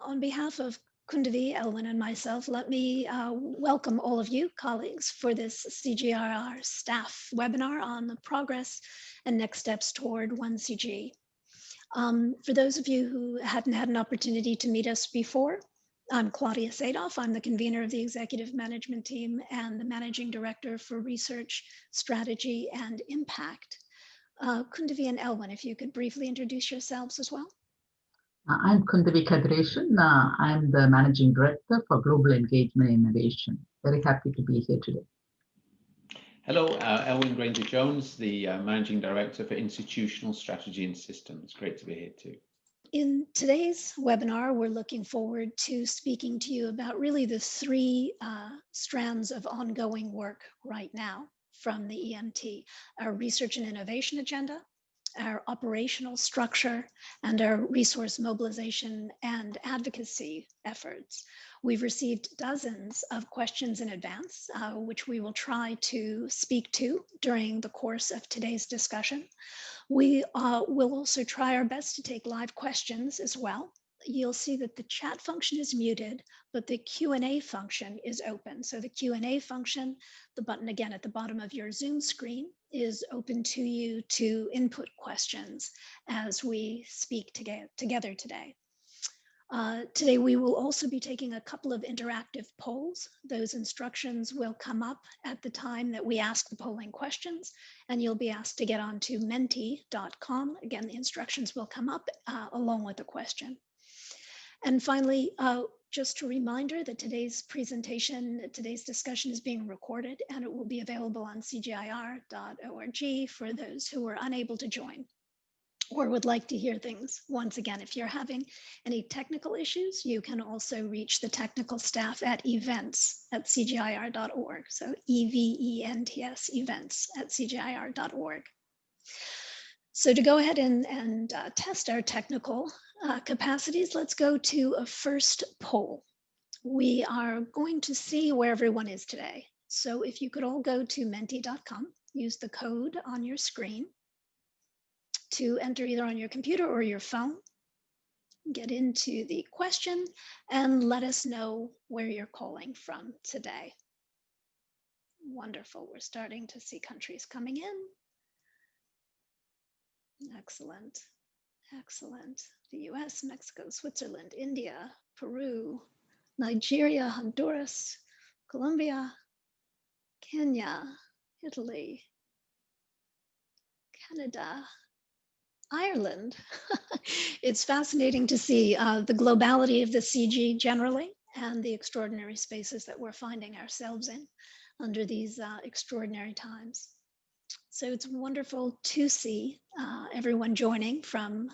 On behalf of Kundavi, Elwin, and myself, let me welcome all of you colleagues for this CGIAR staff webinar on the progress and next steps toward One CG. For those of you who hadn't had an opportunity to meet us before, I'm Claudia Sadoff. I'm the convener of the executive management team and the managing director for research, strategy, and impact. Kundavi and Elwin, if you could briefly introduce yourselves as well. I'm Kundavi Kadreshan. I'm the Managing Director for Global Engagement and Innovation. Very happy to be here today. Hello, Elwin Granger-Jones, the Managing Director for Institutional Strategy and Systems. Great to be here too. In today's webinar, we're looking forward to speaking to you about really the three strands of ongoing work right now from the EMT: our research and innovation agenda, our operational structure, and our resource mobilization and advocacy efforts. We've received dozens of questions in advance, which we will try to speak to during the course of today's discussion. We will also try our best to take live questions as well. You'll see that the chat function is muted, but the Q&A function is open. So the Q&A function, the button again at the bottom of your Zoom screen, is open to you to input questions as we speak together today. Today, we will also be taking a couple of interactive polls. Those instructions will come up at the time that we ask the polling questions, and you'll be asked to get onto menti.com. Again, the instructions will come up along with the question. And finally, just a reminder that today's discussion is being recorded, and it will be available on cgiar.org for those who are unable to join or would like to hear things. Once again, if you're having any technical issues, you can also reach the technical staff at events@cgiar.org. So EVENTS, events@cgiar.org. So to go ahead and test our technical capacities, let's go to a first poll. We are going to see where everyone is today. So if you could all go to menti.com, use the code on your screen to enter either on your computer or your phone, get into the question, and let us know where you're calling from today. Wonderful. We're starting to see countries coming in. Excellent. Excellent. The US, Mexico, Switzerland, India, Peru, Nigeria, Honduras, Colombia, Kenya, Italy, Canada, Ireland. It's fascinating to see the globality of the CG generally and the extraordinary spaces that we're finding ourselves in under these extraordinary times. So it's wonderful to see everyone joining from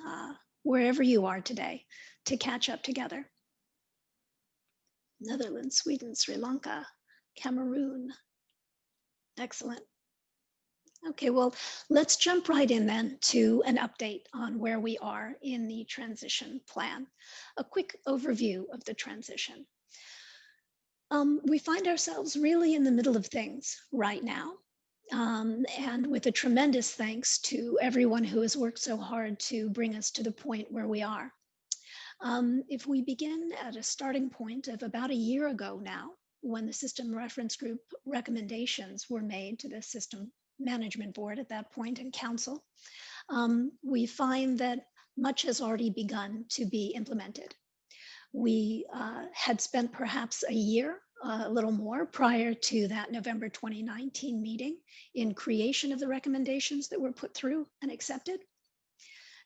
wherever you are today to catch up together. Netherlands, Sweden, Sri Lanka, Cameroon. Excellent. Okay, well, let's jump right in then to an update on where we are in the transition plan. A quick overview of the transition. We find ourselves really in the middle of things right now. And with a tremendous thanks to everyone who has worked so hard to bring us to the point where we are. If we begin at a starting point of about a year ago now, when the System Reference Group recommendations were made to the System Management Board at that point and Council, we find that much has already begun to be implemented. We had spent perhaps a year, a little more, prior to that November 2019 meeting in creation of the recommendations that were put through and accepted.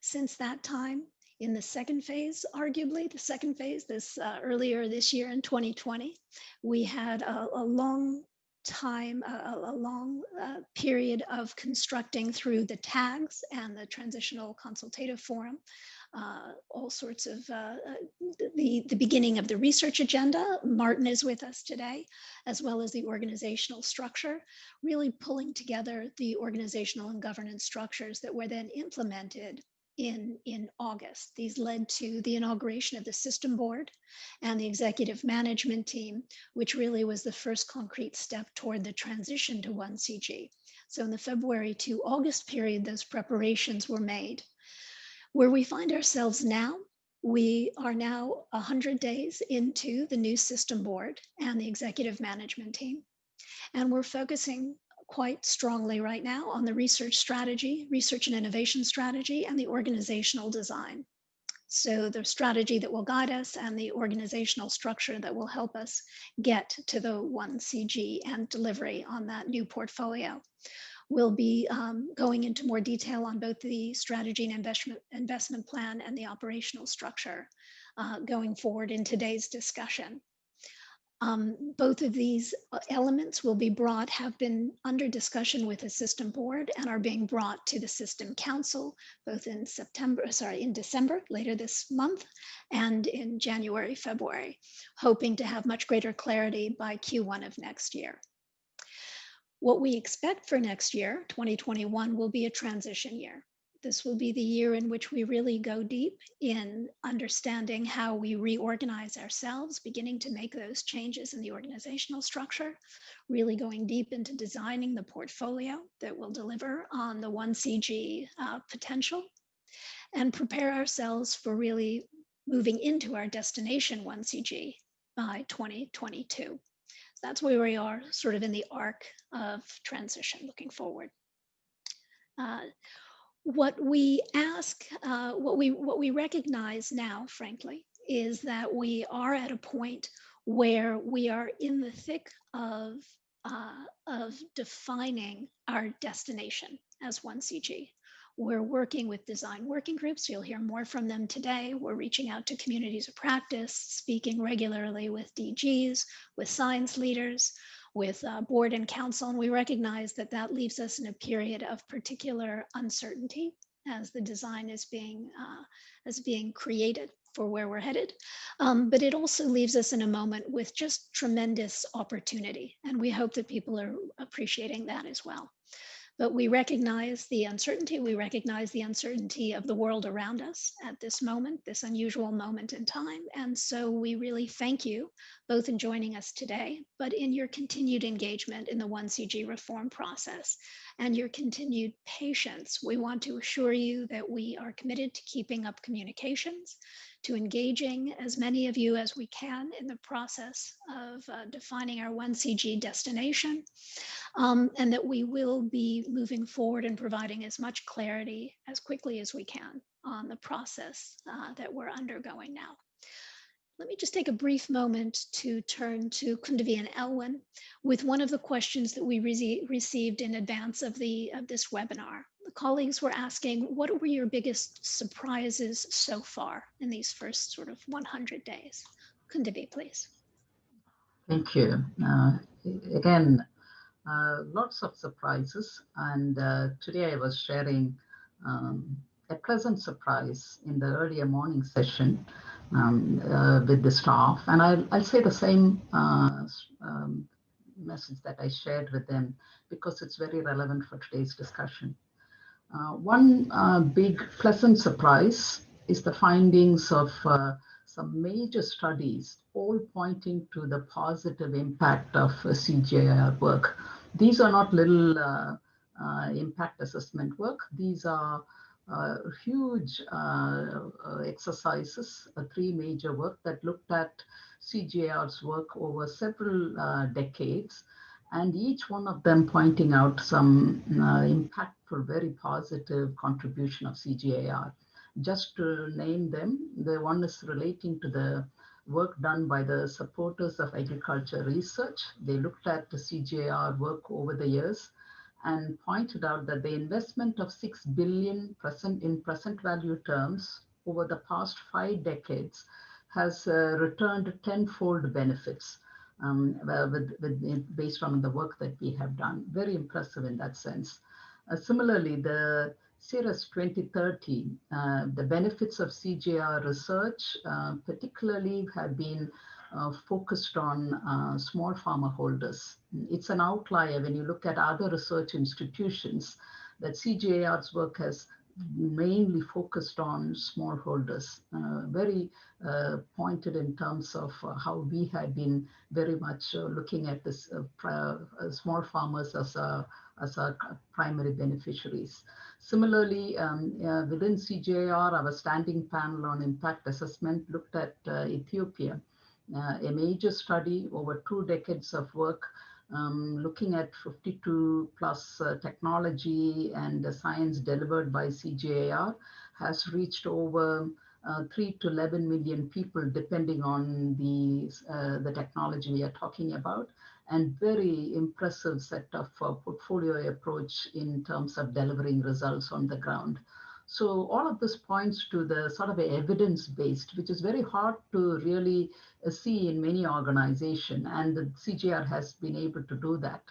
Since that time, in the second phase, arguably the second phase, this earlier this year in 2020, we had a long time, a long period of constructing through the tags and the Transitional Consultative Forum, all sorts of the beginning of the research agenda. Martin is with us today, as well as the organizational structure, really pulling together the organizational and governance structures that were then implemented in August. These led to the inauguration of the system board and the executive management team, which really was the first concrete step toward the transition to One CG. So in the February to August period, those preparations were made. Where we find ourselves now We are now 100 days into the new system board and the executive management team, and we're focusing quite strongly right now on the research strategy, research and innovation strategy, and the organizational design. So the strategy that will guide us and the organizational structure that will help us get to the 1CG and delivery on that new portfolio. We'll be going into more detail on both the strategy and investment plan and the operational structure going forward in today's discussion. Both of these elements will be have been under discussion with the system board and are being brought to the system council, both in December, later this month, and in January, February, hoping to have much greater clarity by Q1 of next year. What we expect for next year, 2021, will be a transition year. This will be the year in which we really go deep in understanding how we reorganize ourselves, beginning to make those changes in the organizational structure, really going deep into designing the portfolio that will deliver on the 1CG potential, and prepare ourselves for really moving into our destination 1CG by 2022. That's where we are sort of in the arc of transition looking forward. What we ask, what we recognize now, frankly, is that we are at a point where we are in the thick of defining our destination as 1CG. We're working with design working groups. You'll hear more from them today. We're reaching out to communities of practice, speaking regularly with DGs, with science leaders, with board and council. And we recognize that that leaves us in a period of particular uncertainty as the design is being created for where we're headed. But it also leaves us in a moment with just tremendous opportunity. And we hope that people are appreciating that as well. But we recognize the uncertainty. We recognize the uncertainty of the world around us at this moment, this unusual moment in time. And so we really thank you both in joining us today, but in your continued engagement in the 1CG reform process and your continued patience. We want to assure you that we are committed to keeping up communications, to engaging as many of you as we can in the process of defining our 1CG destination, and that we will be moving forward and providing as much clarity as quickly as we can on the process that we're undergoing now. Let me just take a brief moment to turn to Kundavi and Elwin with one of the questions that we received in advance of this webinar. The colleagues were asking, what were your biggest surprises so far in these first sort of 100 days? Kundavi, please. Thank you. Again, lots of surprises. And today I was sharing a pleasant surprise in the earlier morning session with the staff. And I'll say the same message that I shared with them because it's very relevant for today's discussion. One big pleasant surprise is the findings of some major studies, all pointing to the positive impact of CGIAR work. These are not little impact assessment work. These are huge exercises, three major work that looked at CGIAR's work over several decades, and each one of them pointing out some impactful, very positive contribution of CGIAR. Just to name them, the one is relating to the work done by the supporters of agriculture research. They looked at the CGIAR work over the years and pointed out that the investment of 6 billion in present value terms over the past 5 decades has returned tenfold benefits based on the work that we have done. Very impressive in that sense. Similarly, the CIRUS 2030, the benefits of CGIAR research particularly have been focused on small farmer holders. It's an outlier when you look at other research institutions that CGIAR's work has mainly focused on smallholders, very pointed in terms of how we have been very much looking at this small farmers as as our primary beneficiaries. Similarly, within CGIAR, our standing panel on impact assessment looked at Ethiopia, a major study over 2 decades of work looking at 52 plus technology and science delivered by CGIAR has reached over 3 to 11 million people, depending on the technology we are talking about, and very impressive set of portfolio approach in terms of delivering results on the ground. So all of this points to the sort of evidence-based, which is very hard to really see in many organizations, and the CGIAR has been able to do that.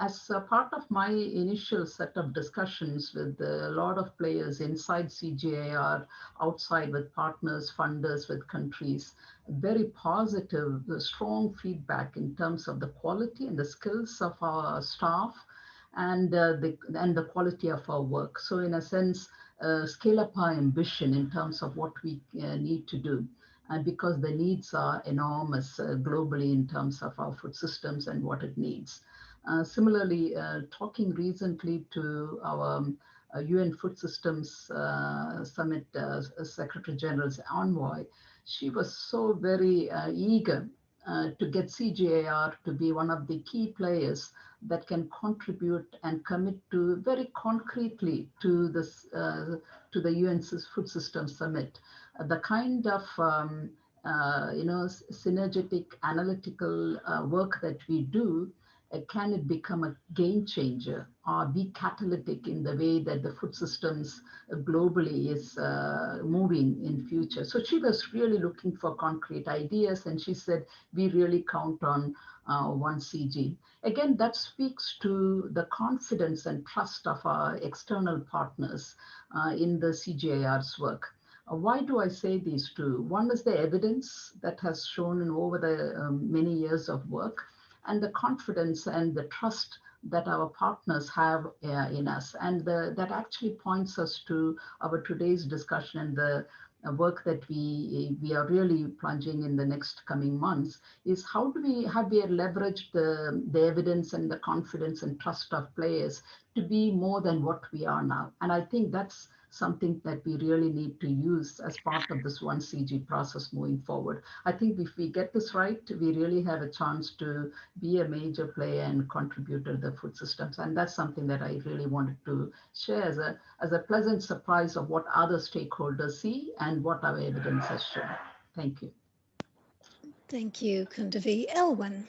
As a part of my initial set of discussions with a lot of players inside CGIAR, outside with partners, funders, with countries, very positive, strong feedback in terms of the quality and the skills of our staff and the quality of our work. So in a sense, scale up our ambition in terms of what we need to do. And because the needs are enormous globally in terms of our food systems and what it needs. Similarly, talking recently to our UN Food Systems Summit Secretary General's envoy, she was so very eager to get CGIAR to be one of the key players that can contribute and commit to very concretely to this to the UN Food Systems Summit, the kind of synergetic analytical work that we do. Can it become a game changer or be catalytic in the way that the food systems globally is moving in future? So she was really looking for concrete ideas, and she said, we really count on One CG. Again, that speaks to the confidence and trust of our external partners in the CGIAR's work. Why do I say these two? One is the evidence that has shown over the many years of work, and the confidence and the trust that our partners have in us. And that actually points us to our today's discussion and the work that we are really plunging in the next coming months is how do we leveraged the evidence and the confidence and trust of players to be more than what we are now. And I think that's something that we really need to use as part of this One CG process moving forward. I think if we get this right, we really have a chance to be a major player and contribute to the food systems. And that's something that I really wanted to share as a pleasant surprise of what other stakeholders see and what our evidence has shown. Thank you. Thank you, Kundavi. Elwin.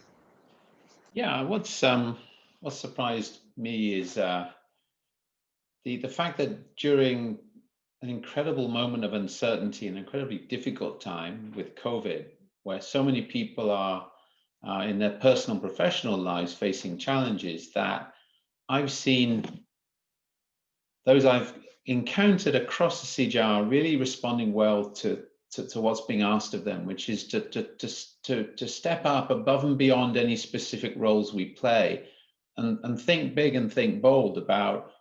Yeah, what surprised me is the fact that during an incredible moment of uncertainty, an incredibly difficult time with COVID, where so many people are in their personal and professional lives facing challenges, that I've seen those I've encountered across the CGIAR really responding well to what's being asked of them, which is to step up above and beyond any specific roles we play and think big and think bold about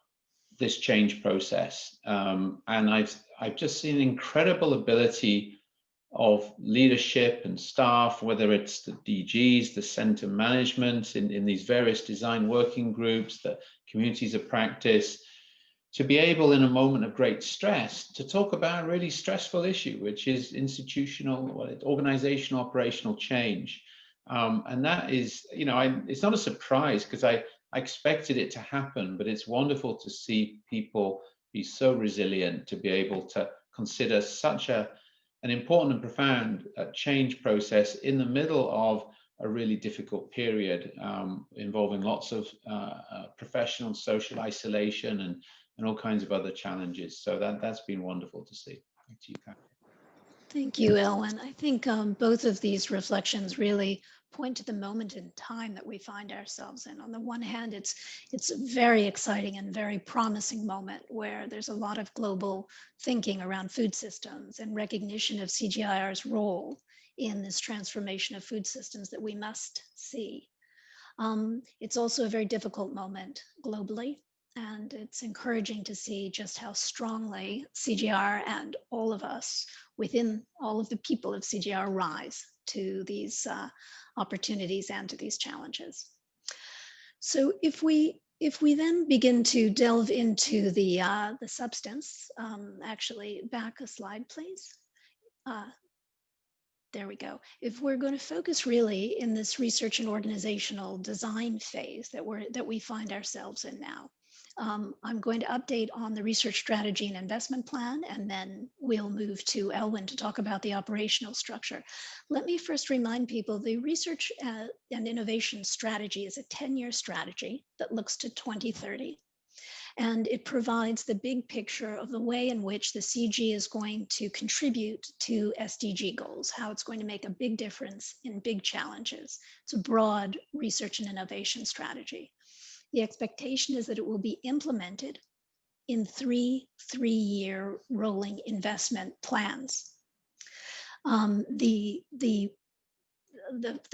this change process. And I've just seen incredible ability of leadership and staff, whether it's the DGs, the center management in these various design working groups, the communities of practice, to be able in a moment of great stress to talk about a really stressful issue, which is organizational, operational change. And that is, it's not a surprise because I expected it to happen, but it's wonderful to see people be so resilient to be able to consider such an important and profound change process in the middle of a really difficult period involving lots of professional, social isolation and all kinds of other challenges. So that's been wonderful to see. Thank you, Kathy. Thank you, Elwin. I think both of these reflections really point to the moment in time that we find ourselves in. On the one hand, it's a very exciting and very promising moment where there's a lot of global thinking around food systems and recognition of CGIAR's role in this transformation of food systems that we must see. It's also a very difficult moment globally. And it's encouraging to see just how strongly CGIAR and all of us within all of the people of CGIAR rise to these opportunities and to these challenges. So if we if we then begin to delve into the substance, actually back a slide, please. There we go. If we're going to focus really in this research and organizational design phase that we find ourselves in now, I'm going to update on the research strategy and investment plan, and then we'll move to Elwin to talk about the operational structure. Let me first remind people the research and innovation strategy is a 10-year strategy that looks to 2030. And it provides the big picture of the way in which the CG is going to contribute to SDG goals, how it's going to make a big difference in big challenges. It's a broad research and innovation strategy. The expectation is that it will be implemented in three-year rolling investment plans. The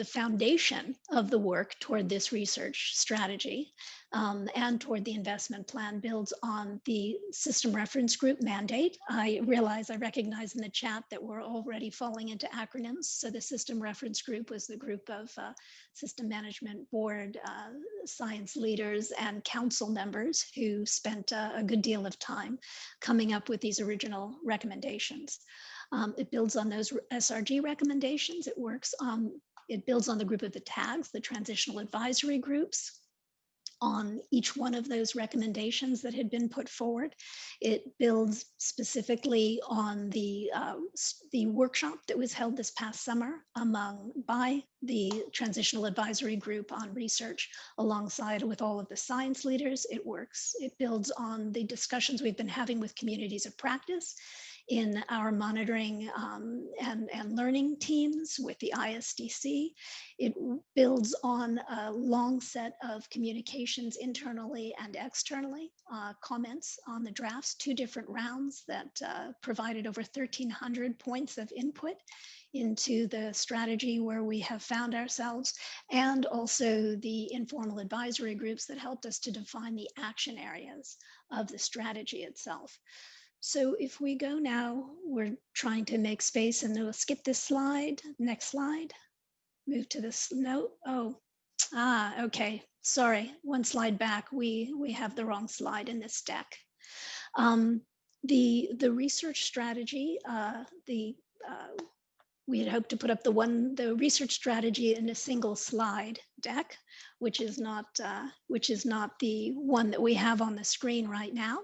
foundation of the work toward this research strategy and toward the investment plan builds on the system reference group mandate. I recognize in the chat that we're already falling into acronyms. So the system reference group was the group of system management board, science leaders, and council members who spent a good deal of time coming up with these original recommendations. It builds on those SRG recommendations. It builds on the group of the tags, the transitional advisory groups, on each one of those recommendations that had been put forward. It builds specifically on the workshop that was held this past summer by the transitional advisory group on research, alongside with all of the science leaders. It builds on the discussions we've been having with communities of practice in our monitoring and learning teams with the ISDC. It builds on a long set of communications internally and externally, comments on the drafts, 2 different rounds that provided over 1,300 points of input into the strategy where we have found ourselves, and also the informal advisory groups that helped us to define the action areas of the strategy itself. So if we go now, we're trying to make space, and we'll skip this slide. Next slide. Move to this note. Okay. Sorry, one slide back. We have the wrong slide in this deck. The research strategy, we had hoped to put up the research strategy in a single slide deck, which is not the one that we have on the screen right now.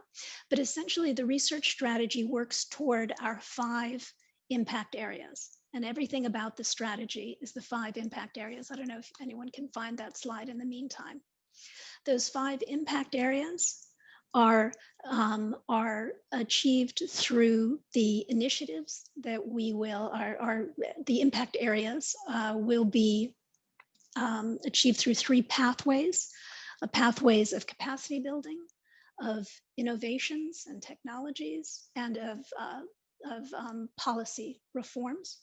But essentially, the research strategy works toward our 5 impact areas, and everything about the strategy is the 5 impact areas. I don't know if anyone can find that slide in the meantime. Those 5 impact areas are achieved through the initiatives that the impact areas will be achieved through 3 pathways: pathways of capacity building, of innovations and technologies, and of policy reforms.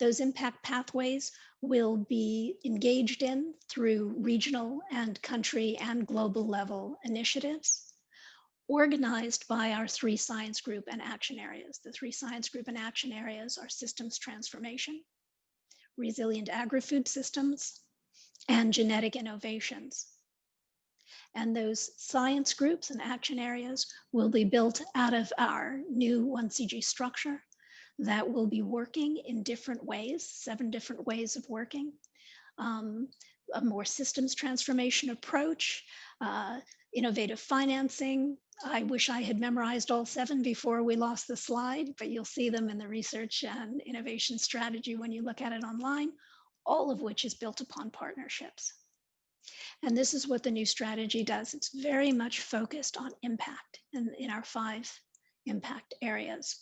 Those impact pathways will be engaged in through regional and country and global level initiatives, organized by our 3 science group and action areas. The 3 science group and action areas are systems transformation, resilient agri-food systems, and genetic innovations. And those science groups and action areas will be built out of our new One CG structure that will be working in different ways, 7 different ways of working. A more systems transformation approach, innovative financing. I wish I had memorized all 7 before we lost the slide, but you'll see them in the research and innovation strategy when you look at it online, all of which is built upon partnerships. And this is what the new strategy does. It's very much focused on impact in our 5 impact areas,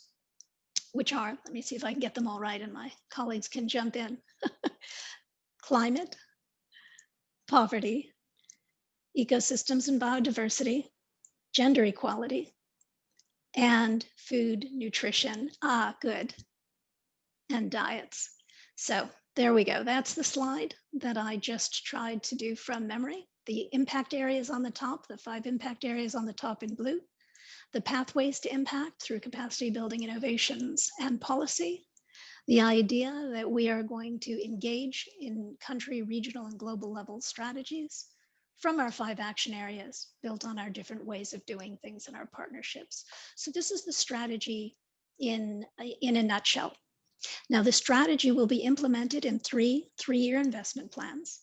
which are, let me see if I can get them all right and my colleagues can jump in. Climate, poverty, ecosystems and biodiversity, gender equality, and food, nutrition, good, and diets. So there we go. That's the slide that I just tried to do from memory. The impact areas on the top, the 5 impact areas on the top in blue, the pathways to impact through capacity building, innovations, and policy. The idea that we are going to engage in country, regional, and global level strategies from our 5 action areas built on our different ways of doing things in our partnerships. So this is the strategy in a nutshell. Now, the strategy will be implemented in 3-year investment plans.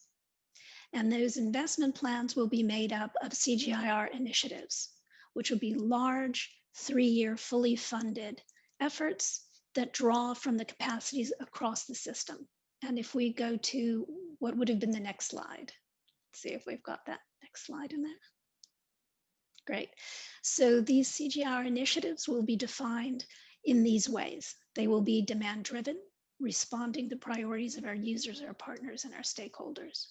And those investment plans will be made up of CGIAR initiatives, which will be large 3-year fully funded efforts that draw from the capacities across the system. And if we go to what would have been the next slide, let's see if we've got that next slide in there. Great. So these CGIAR initiatives will be defined in these ways. They will be demand driven, responding to priorities of our users, our partners, and our stakeholders.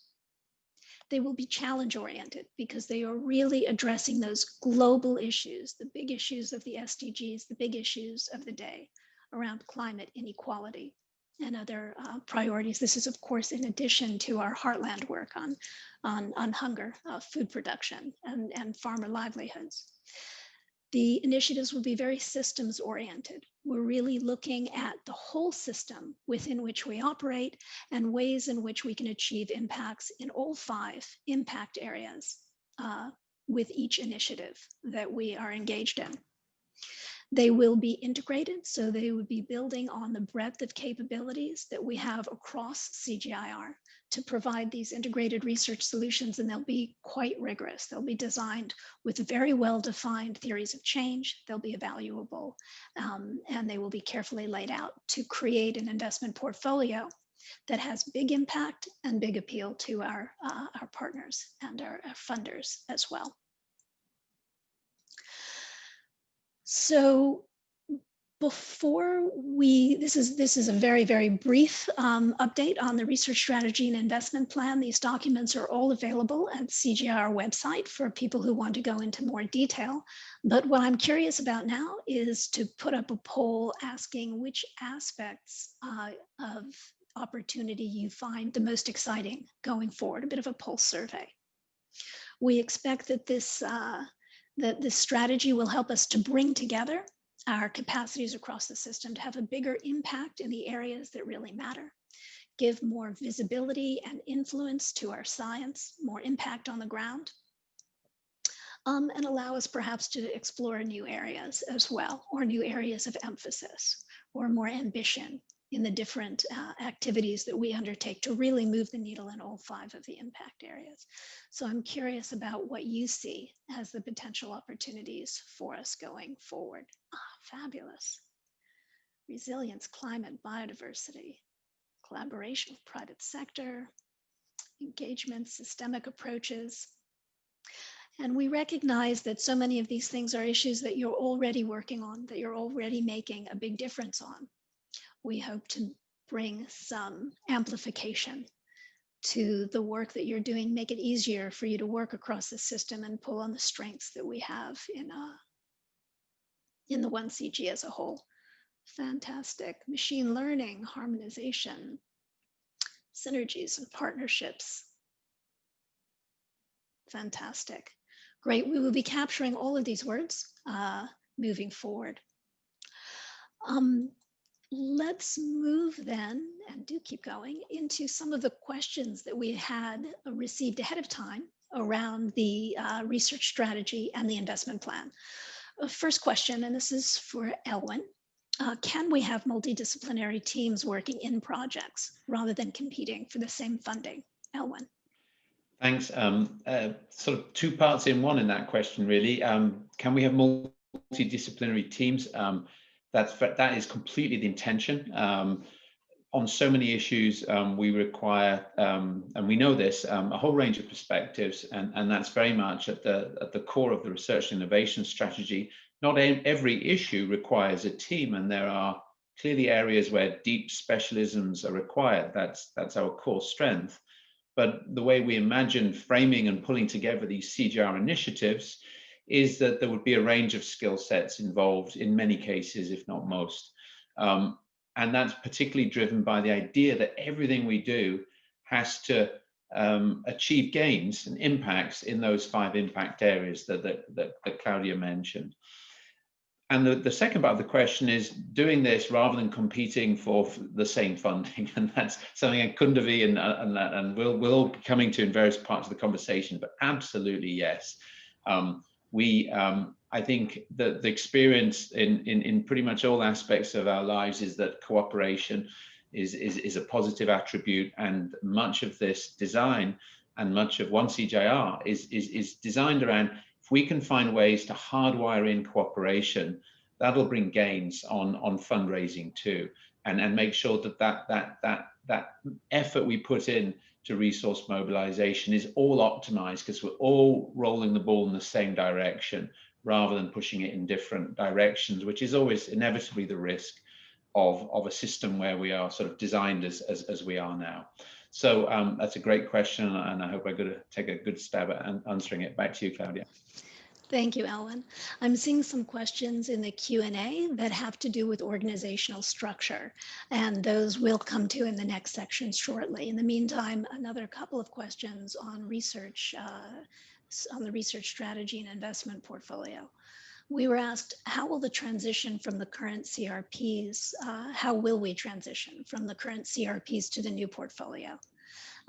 They will be challenge oriented because they are really addressing those global issues, the big issues of the SDGs, the big issues of the day around climate inequality and other priorities. This is, of course, in addition to our heartland work on hunger, food production, and farmer livelihoods. The initiatives will be very systems oriented. We're really looking at the whole system within which we operate and ways in which we can achieve impacts in all 5 impact areas with each initiative that we are engaged in. They will be integrated, so they would be building on the breadth of capabilities that we have across CGIAR to provide these integrated research solutions, and they'll be quite rigorous. They'll be designed with very well-defined theories of change. They'll be evaluable, and they will be carefully laid out to create an investment portfolio that has big impact and big appeal to our partners and our funders as well. So before this is a very, very brief update on the research strategy and investment plan. These documents are all available at CGIAR website for people who want to go into more detail. But what I'm curious about now is to put up a poll asking which aspects of opportunity you find the most exciting going forward, a bit of a pulse survey. We expect that this strategy will help us to bring together our capacities across the system to have a bigger impact in the areas that really matter, give more visibility and influence to our science, more impact on the ground, and allow us perhaps to explore new areas as well, or new areas of emphasis, or more ambition in the different activities that we undertake to really move the needle in all 5 of the impact areas. So I'm curious about what you see as the potential opportunities for us going forward. Fabulous. Resilience, climate, biodiversity, collaboration with private sector, engagement, systemic approaches. And we recognize that so many of these things are issues that you're already working on, that you're already making a big difference on. We hope to bring some amplification to the work that you're doing, make it easier for you to work across the system and pull on the strengths that we have in the One CG as a whole. Fantastic. Machine learning, harmonization, synergies and partnerships. Fantastic. Great. We will be capturing all of these words moving forward. Let's move then, and do keep going, into some of the questions that we had received ahead of time around the research strategy and the investment plan. First question, and this is for Elwyn. Can we have multidisciplinary teams working in projects rather than competing for the same funding? Elwyn. Thanks. Sort of 2 parts in one in that question, really. Can we have multidisciplinary teams? That is completely the intention. On so many issues, we require, and we know this, a whole range of perspectives, and that's very much at the core of the research and innovation strategy. Not every issue requires a team, and there are clearly areas where deep specialisms are required. That's our core strength. But the way we imagine framing and pulling together these CGIAR initiatives is that there would be a range of skill sets involved in many cases, if not most. And that's particularly driven by the idea that everything we do has to achieve gains and impacts in those 5 impact areas that Claudia mentioned. And the second part of the question is doing this rather than competing for the same funding. And that's something that Kundavi and we'll all be coming to in various parts of the conversation, but absolutely yes. I think that the experience in pretty much all aspects of our lives is that cooperation is a positive attribute, and much of this design and much of One CGIAR is designed around, if we can find ways to hardwire in cooperation, that'll bring gains on fundraising too, and make sure that effort we put in to resource mobilization is all optimized, because we're all rolling the ball in the same direction rather than pushing it in different directions, which is always inevitably the risk of a system where we are sort of designed as we are now. So that's a great question, and I hope I'm going to take a good stab at answering it. Back to you, Claudia. Thank you, Ellen. I'm seeing some questions in the Q&A that have to do with organizational structure, and those will come to in the next section shortly. In the meantime, another couple of questions on research, on the research strategy and investment portfolio. We were asked, how will the transition from the current CRPs, how will we transition from the current CRPs to the new portfolio?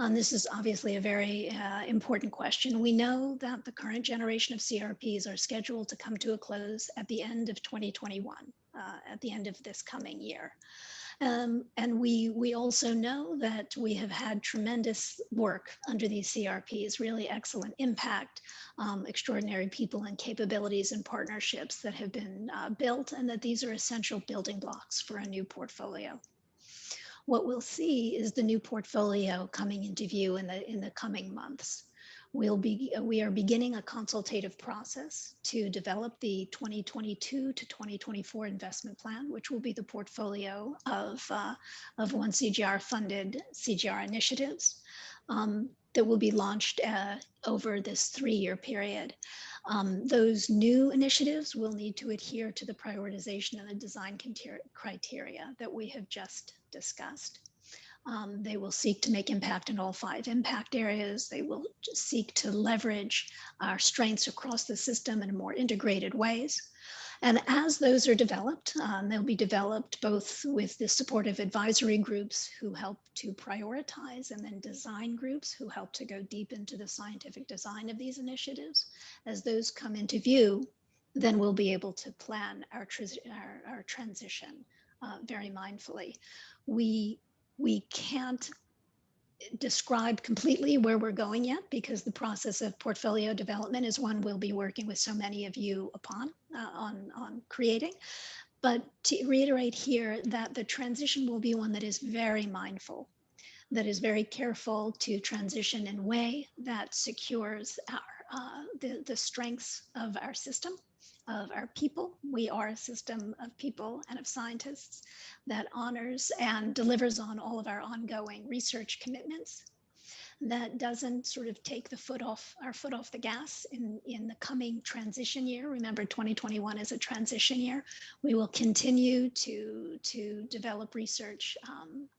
This is obviously a very important question. We know that the current generation of CRPs are scheduled to come to a close at the end of 2021, at the end of this coming year. And we also know that we have had tremendous work under these CRPs, really excellent impact, extraordinary people and capabilities and partnerships that have been built, and that these are essential building blocks for a new portfolio. What we'll see is the new portfolio coming into view in the coming months. We are beginning a consultative process to develop the 2022 to 2024 investment plan, which will be the portfolio of One CGIAR funded CGIAR initiatives that will be launched over this 3-year period. Those new initiatives will need to adhere to the prioritization and the design criteria that we have just discussed. They will seek to make impact in all 5 impact areas. They will seek to leverage our strengths across the system in more integrated ways. And as those are developed, they'll be developed both with the supportive advisory groups who help to prioritize, and then design groups who help to go deep into the scientific design of these initiatives. As those come into view, then we'll be able to plan our transition very mindfully. We can't describe completely where we're going yet, because the process of portfolio development is one we'll be working with so many of you upon on creating. But to reiterate here that the transition will be one that is very mindful, that is very careful to transition in a way that secures the strengths of our system, of our people. We are a system of people and of scientists that honors and delivers on all of our ongoing research commitments, that doesn't sort of take our foot off the gas in the coming transition year. Remember, 2021 is a transition year. We will continue to develop research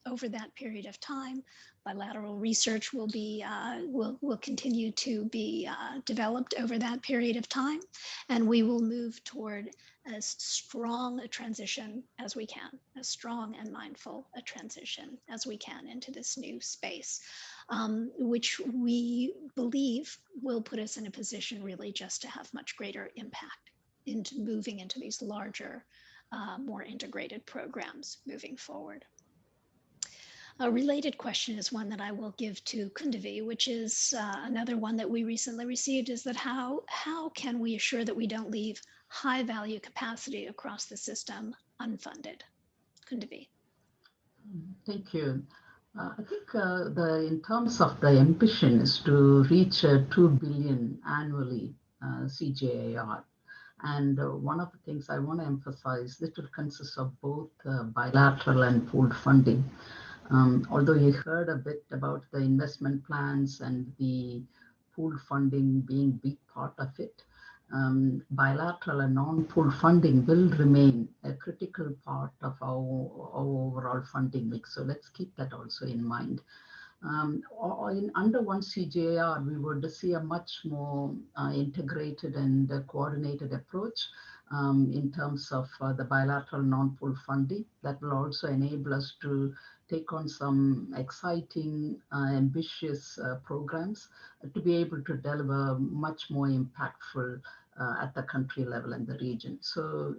over that period of time. Bilateral research will continue to be developed over that period of time, and we will move toward as strong a transition as we can, as strong and mindful a transition as we can into this new space, which we believe will put us in a position really just to have much greater impact into moving into these larger, more integrated programs moving forward. A related question is one that I will give to Kundavi, which is another one that we recently received, is that how can we assure that we don't leave high value capacity across the system unfunded? Kundavi. Thank you. I think in terms of the ambition is to reach 2 billion annually CGIAR. And one of the things I want to emphasize, this will consist of both bilateral and pooled funding. Although you heard a bit about the investment plans and the pooled funding being a big part of it, bilateral and non-pooled funding will remain a critical part of our overall funding mix. So let's keep that also in mind. Under One CGIAR, we would see a much more integrated and coordinated approach in terms of the bilateral non-pool funding. That will also enable us to take on some exciting, ambitious programs to be able to deliver much more impactful at the country level and the region. So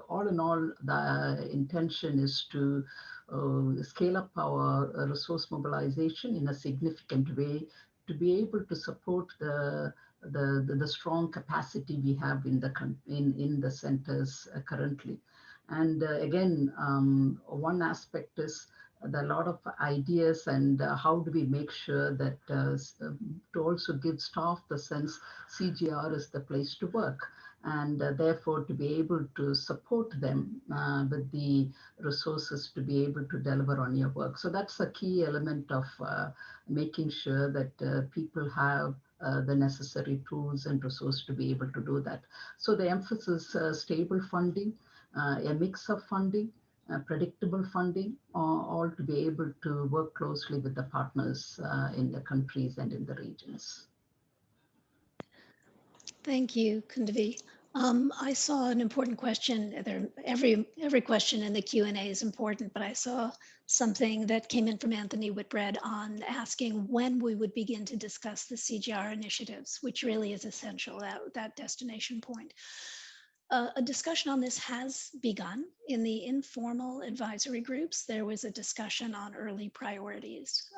all in all, the intention is to scale up our resource mobilization in a significant way to be able to support the strong capacity we have in the centers currently. And again, one aspect is a lot of ideas and how do we make sure that to also give staff the sense CGIAR is the place to work, and therefore to be able to support them with the resources to be able to deliver on your work. So that's a key element of making sure that people have the necessary tools and resources to be able to do that. So the emphasis stable funding, a mix of funding, predictable funding, all to be able to work closely with the partners in the countries and in the regions. Thank you, Kundavi. I saw an important question. Every question in the Q&A is important, but I saw something that came in from Anthony Whitbread on asking when we would begin to discuss the CGIAR initiatives, which really is essential, that destination point. A discussion on this has begun in the informal advisory groups. There was a discussion on early priorities.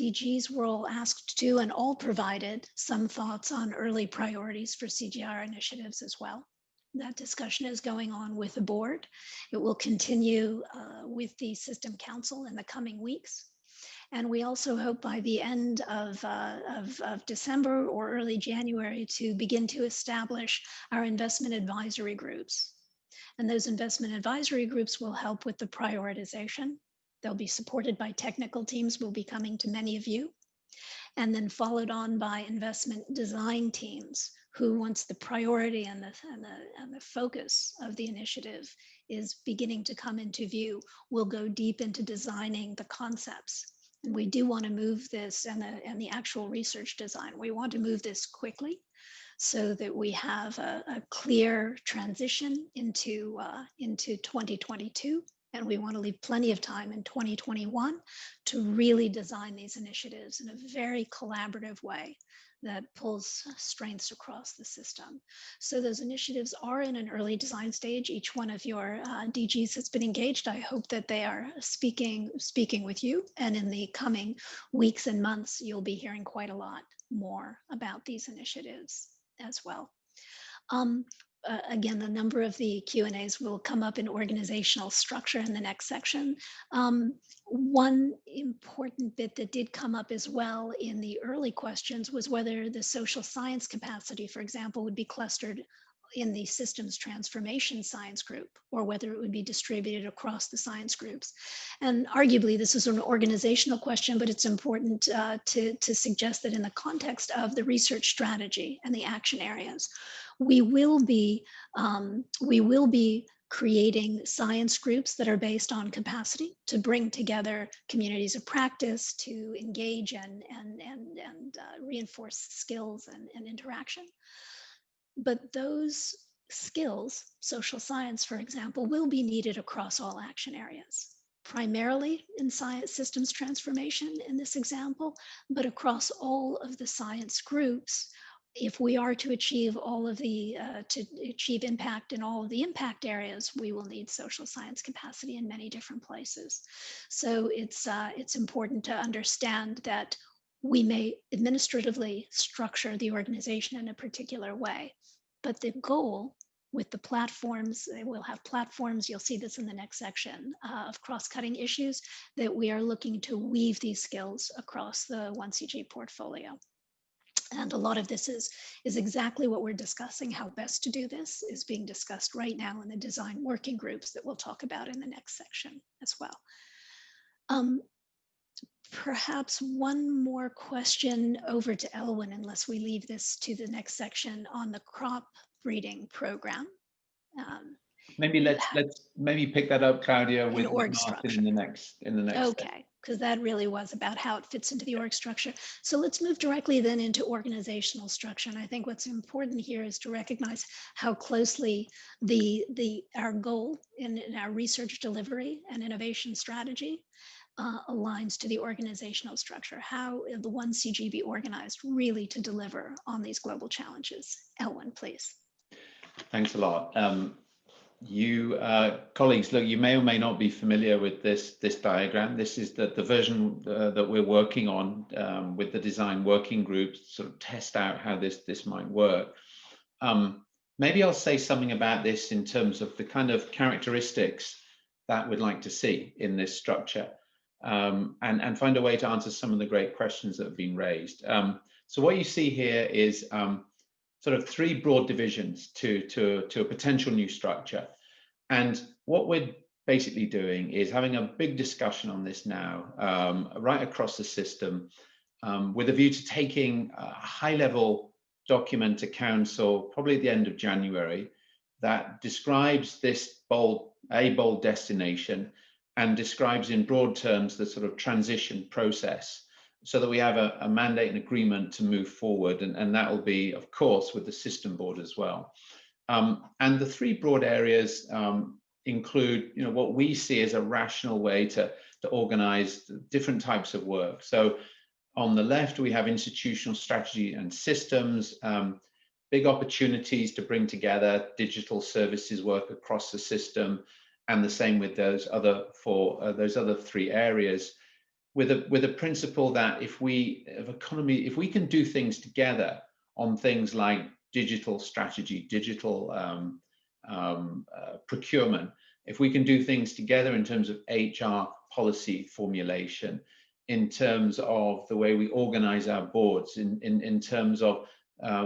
DGs were all asked to and all provided some thoughts on early priorities for CGIAR initiatives as well. That discussion is going on with the board. It will continue with the System Council in the coming weeks. And we also hope by the end of December or early January to begin to establish our investment advisory groups. And those investment advisory groups will help with the prioritization. They'll be supported by technical teams, will be coming to many of you, and then followed on by investment design teams who, once the priority and the focus of the initiative is beginning to come into view, will go deep into designing the concepts. And we do want to move this and the actual research design. We want to move this quickly so that we have a clear transition into 2022. And we want to leave plenty of time in 2021 to really design these initiatives in a very collaborative way that pulls strengths across the system. So those initiatives are in an early design stage. Each one of your DGs has been engaged. I hope that they are speaking with you. And in the coming weeks and months, you'll be hearing quite a lot more about these initiatives as well. Again, the number of the Q&As will come up in organizational structure in the next section. One important bit that did come up as well in the early questions was whether the social science capacity, for example, would be clustered in the systems transformation science group, or whether it would be distributed across the science groups. And arguably, this is an organizational question, but it's important to suggest that in the context of the research strategy and the action areas, we will be creating science groups that are based on capacity to bring together communities of practice to engage and reinforce skills and interaction. But those skills, social science, for example, will be needed across all action areas, primarily in science systems transformation in this example, but across all of the science groups. If we are to achieve to achieve impact in all of the impact areas, we will need social science capacity in many different places. So it's important to understand that we may administratively structure the organization in a particular way, but the goal with the platforms, we'll have platforms, you'll see this in the next section, of cross-cutting issues, that we are looking to weave these skills across the 1CG portfolio. And a lot of this is exactly what we're discussing. How best to do this is being discussed right now in the design working groups that we'll talk about in the next section as well. Perhaps one more question over to Elwyn, unless we leave this to the next section on the crop breeding program. Maybe let's maybe pick that up, Claudia, with org Martin structure. in the next. Okay. because that really was about how it fits into the org structure. So let's move directly then into organizational structure. And I think what's important here is to recognize how closely our goal in our research delivery and innovation strategy aligns to the organizational structure. How the One CG be organized really to deliver on these global challenges? Elwyn, please. Thanks a lot. You colleagues, look, you may or may not be familiar with this diagram. This is the version that we're working on with the design working groups to sort of test out how this might work. Maybe I'll say something about this in terms of the kind of characteristics that we'd like to see in this structure, and find a way to answer some of the great questions that have been raised. So what you see here is sort of three broad divisions to a potential new structure. And what we're basically doing is having a big discussion on this now, right across the system, with a view to taking a high-level document to council, probably at the end of January, that describes this bold destination and describes in broad terms the sort of transition process, so that we have a mandate and agreement to move forward, and that will be, of course, with the system board as well. And the three broad areas include, what we see as a rational way to organize different types of work. So on the left, we have institutional strategy and systems, big opportunities to bring together digital services work across the system, and the same with those other three areas. With a principle that if we can do things together on things like digital strategy, digital procurement, if we can do things together in terms of HR policy formulation, in terms of the way we organize our boards, in terms of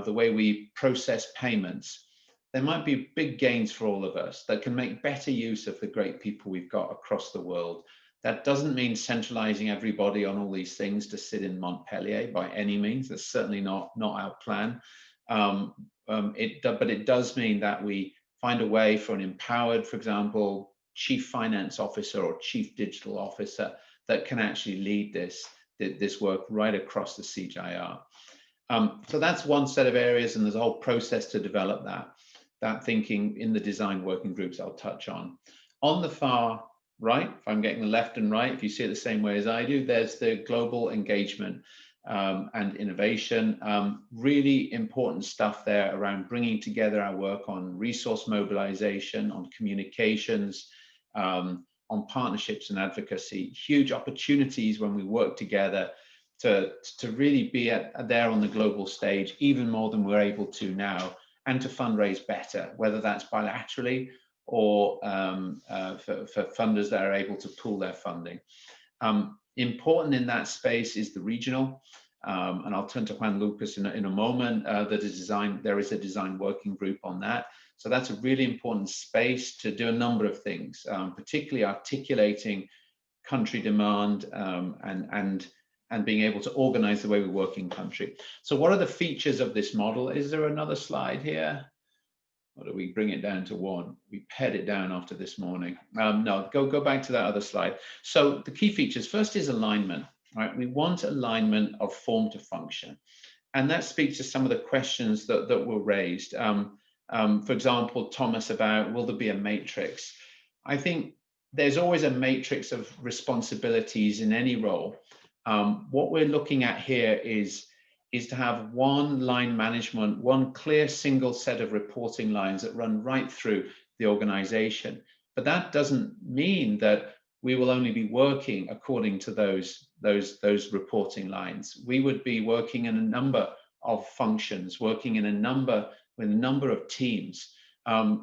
the way we process payments, there might be big gains for all of us that can make better use of the great people we've got across the world. That doesn't mean centralizing everybody on all these things to sit in Montpellier by any means. That's certainly not our plan. But it does mean that we find a way for an empowered, for example, chief finance officer or chief digital officer that can actually lead this work right across the CGIAR. So that's one set of areas, and there's a whole process to develop that thinking in the design working groups I'll touch on. On the far right, if I'm getting the left and right, if you see it the same way as I do, there's the global engagement and innovation. Really important stuff there around bringing together our work on resource mobilization, on communications, on partnerships and advocacy. Huge opportunities when we work together to really be there on the global stage, even more than we're able to now, and to fundraise better, whether that's bilaterally or for funders that are able to pool their funding. Important in that space is the regional, and I'll turn to Juan Lucas in a moment. There is a design working group on that. So that's a really important space to do a number of things, particularly articulating country demand and being able to organize the way we work in country. So what are the features of this model? Is there another slide here? Or do we bring it down to one? We pared it down after this morning. No, go back to that other slide. So the key features, first is alignment, right? We want alignment of form to function. And that speaks to some of the questions that were raised. For example, Thomas, about will there be a matrix? I think there's always a matrix of responsibilities in any role. What we're looking at here is to have one line management, one clear single set of reporting lines that run right through the organization. But that doesn't mean that we will only be working according to those reporting lines. We would be working in a number of functions, working in with a number of teams.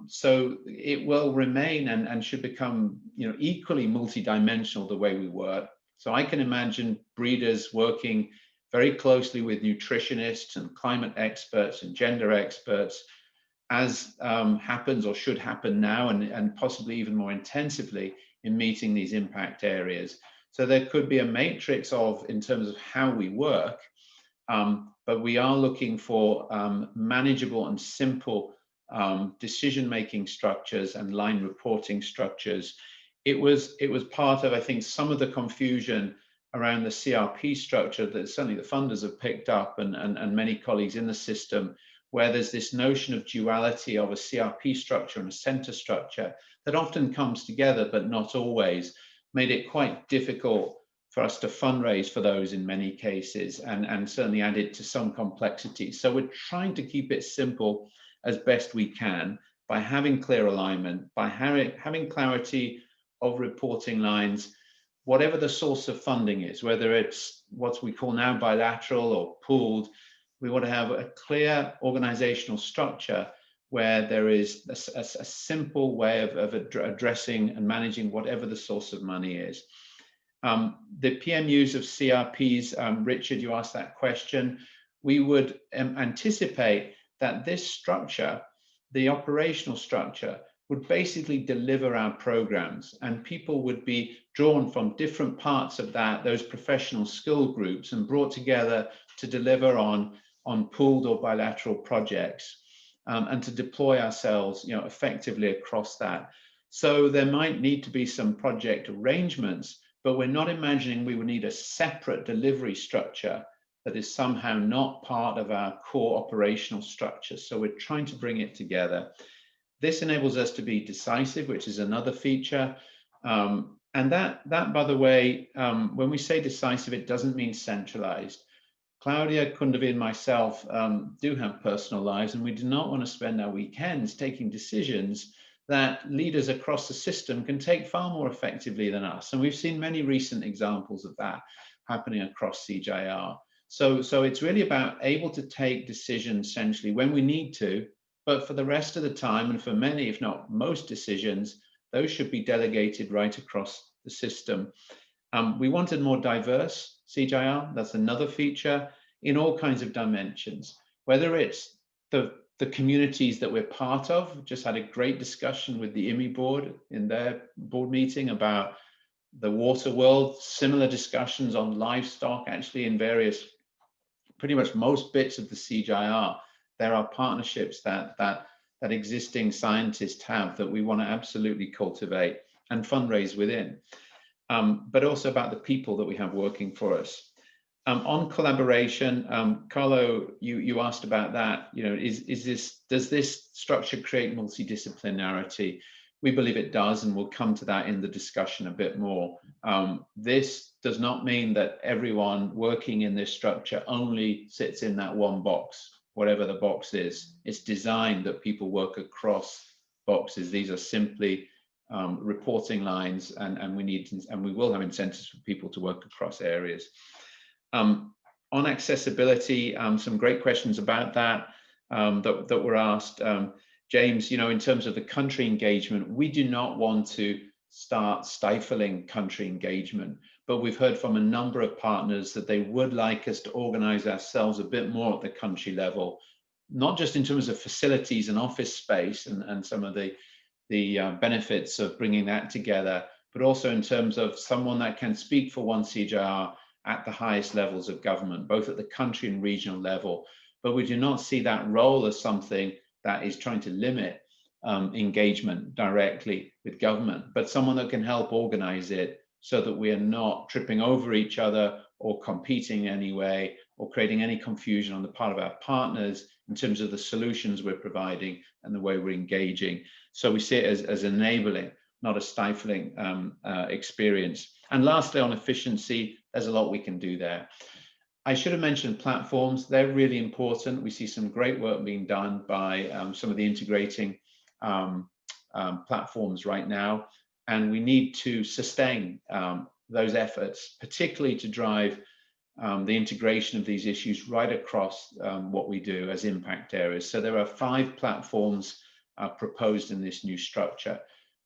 So it will remain and should become equally multidimensional the way we work. So I can imagine breeders working very closely with nutritionists and climate experts and gender experts, as happens or should happen now, and possibly even more intensively in meeting these impact areas. So there could be a matrix in terms of how we work, but we are looking for manageable and simple decision-making structures and line reporting structures it was part of, I think, some of the confusion around the CRP structure that certainly the funders have picked up, and many colleagues in the system, where there's this notion of duality of a CRP structure and a center structure that often comes together, but not always, made it quite difficult for us to fundraise for those in many cases, and certainly added to some complexity. So we're trying to keep it simple as best we can by having clear alignment, by having clarity of reporting lines, whatever the source of funding is, whether it's what we call now bilateral or pooled. We want to have a clear organizational structure where there is a simple way of addressing and managing whatever the source of money is. The PMUs of CRPs, Richard, you asked that question. We would anticipate that this structure, the operational structure, would basically deliver our programs, and people would be drawn from different parts of those professional skill groups and brought together to deliver on pooled or bilateral projects, and to deploy ourselves, effectively across that. So there might need to be some project arrangements, but we're not imagining we would need a separate delivery structure that is somehow not part of our core operational structure. So we're trying to bring it together. This enables us to be decisive, which is another feature. And that, by the way, when we say decisive, it doesn't mean centralized. Claudia, Kundavi, and myself do have personal lives, and we do not want to spend our weekends taking decisions that leaders across the system can take far more effectively than us. And we've seen many recent examples of that happening across CGIAR. So it's really about able to take decisions essentially when we need to, but for the rest of the time, and for many, if not most decisions, those should be delegated right across the system. We wanted more diverse CGIAR. That's another feature in all kinds of dimensions, whether it's the communities that we're part of. Just had a great discussion with the IMI board in their board meeting about the water world, similar discussions on livestock, actually in various, pretty much most bits of the CGIAR. There are partnerships that existing scientists have that we want to absolutely cultivate and fundraise within, but also about the people that we have working for us. On collaboration, Carlo, you asked about that. Does this structure create multidisciplinarity? We believe it does, and we'll come to that in the discussion a bit more. This does not mean that everyone working in this structure only sits in that one box, whatever the box is. It's designed that people work across boxes. These are simply reporting lines, and we will have incentives for people to work across areas. On accessibility, some great questions about that that were asked. James, in terms of the country engagement, we do not want to start stifling country engagement, but we've heard from a number of partners that they would like us to organize ourselves a bit more at the country level, not just in terms of facilities and office space and some of the benefits of bringing that together, but also in terms of someone that can speak for One CGIAR at the highest levels of government, both at the country and regional level. But we do not see that role as something that is trying to limit engagement directly with government, but someone that can help organize it so that we are not tripping over each other or competing anyway, or creating any confusion on the part of our partners in terms of the solutions we're providing and the way we're engaging. So we see it as enabling, not a stifling experience. And lastly, on efficiency, there's a lot we can do there. I should have mentioned platforms. They're really important. We see some great work being done by some of the integrating platforms right now, and we need to sustain those efforts, particularly to drive the integration of these issues right across what we do as impact areas. So there are 5 platforms proposed in this new structure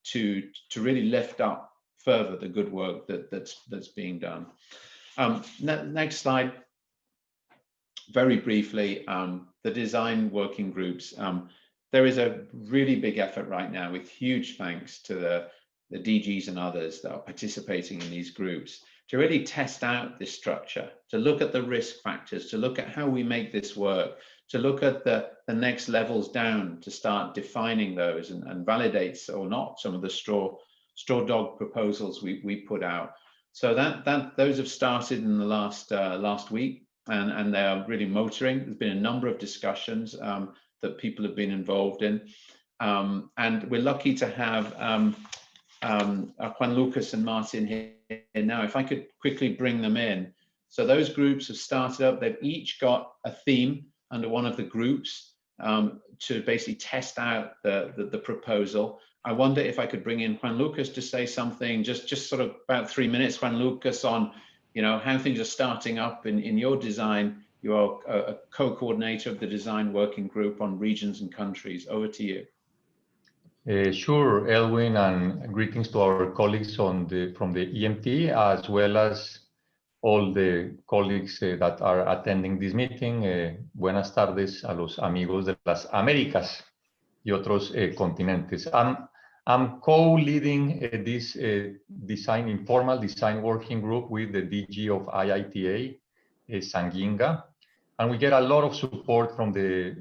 to really lift up further the good work that's being done. Next slide. Very briefly, the design working groups. There is a really big effort right now, with huge thanks to the DGs and others that are participating in these groups, to really test out this structure, to look at the risk factors, to look at how we make this work, to look at the next levels down, to start defining those and validate or not some of the straw dog proposals we put out. So those have started in the last week, and they are really motoring. There's been a number of discussions that people have been involved in, and we're lucky to have Juan Lucas and Martin here now. If I could quickly bring them in. So those groups have started up. They've each got a theme under one of the groups to basically test out the proposal. I wonder if I could bring in Juan Lucas to say something, just sort of about 3 minutes, Juan Lucas, on how things are starting up in your design. You are a co-coordinator of the design working group on regions and countries. Over to you. Sure, Elwin, and greetings to our colleagues from the EMT, as well as all the colleagues that are attending this meeting. Buenas tardes a los amigos de las Américas y otros continentes. I'm co-leading this informal design working group with the DG of IITA, Sanginga. And we get a lot of support from the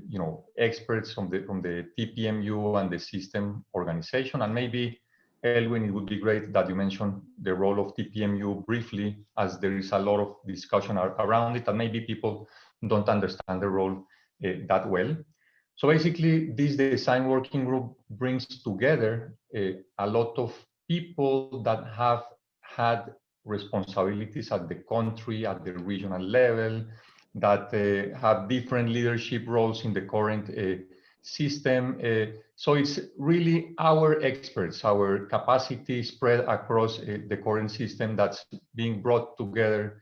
experts from the TPMU and the system organization. And maybe, Elwin, it would be great that you mention the role of TPMU briefly, as there is a lot of discussion around it, and maybe people don't understand the role that well. So basically, this design working group brings together a lot of people that have had responsibilities at the country, at the regional level, that have different leadership roles in the current system. So it's really our experts, our capacity spread across the current system that's being brought together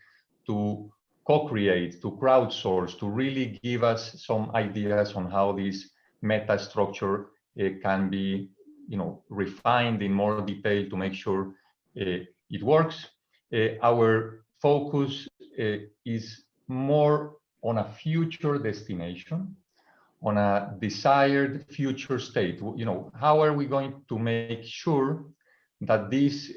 to co-create, to crowdsource, to really give us some ideas on how this meta structure can be refined in more detail to make sure it works. Our focus is more on a future destination, on a desired future state. How are we going to make sure that this,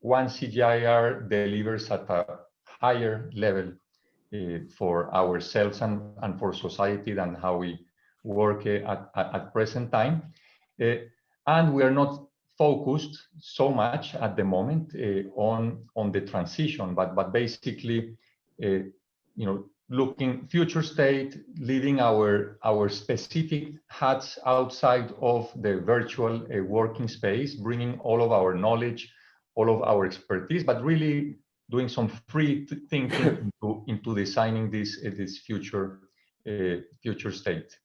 One CGIAR delivers at a higher level for ourselves and for society than how we work at present time? And we are not focused so much at the moment on the transition, but basically, looking future state, leaving our specific hats outside of the virtual working space, bringing all of our knowledge, all of our expertise, but really doing some free thinking into designing this future state,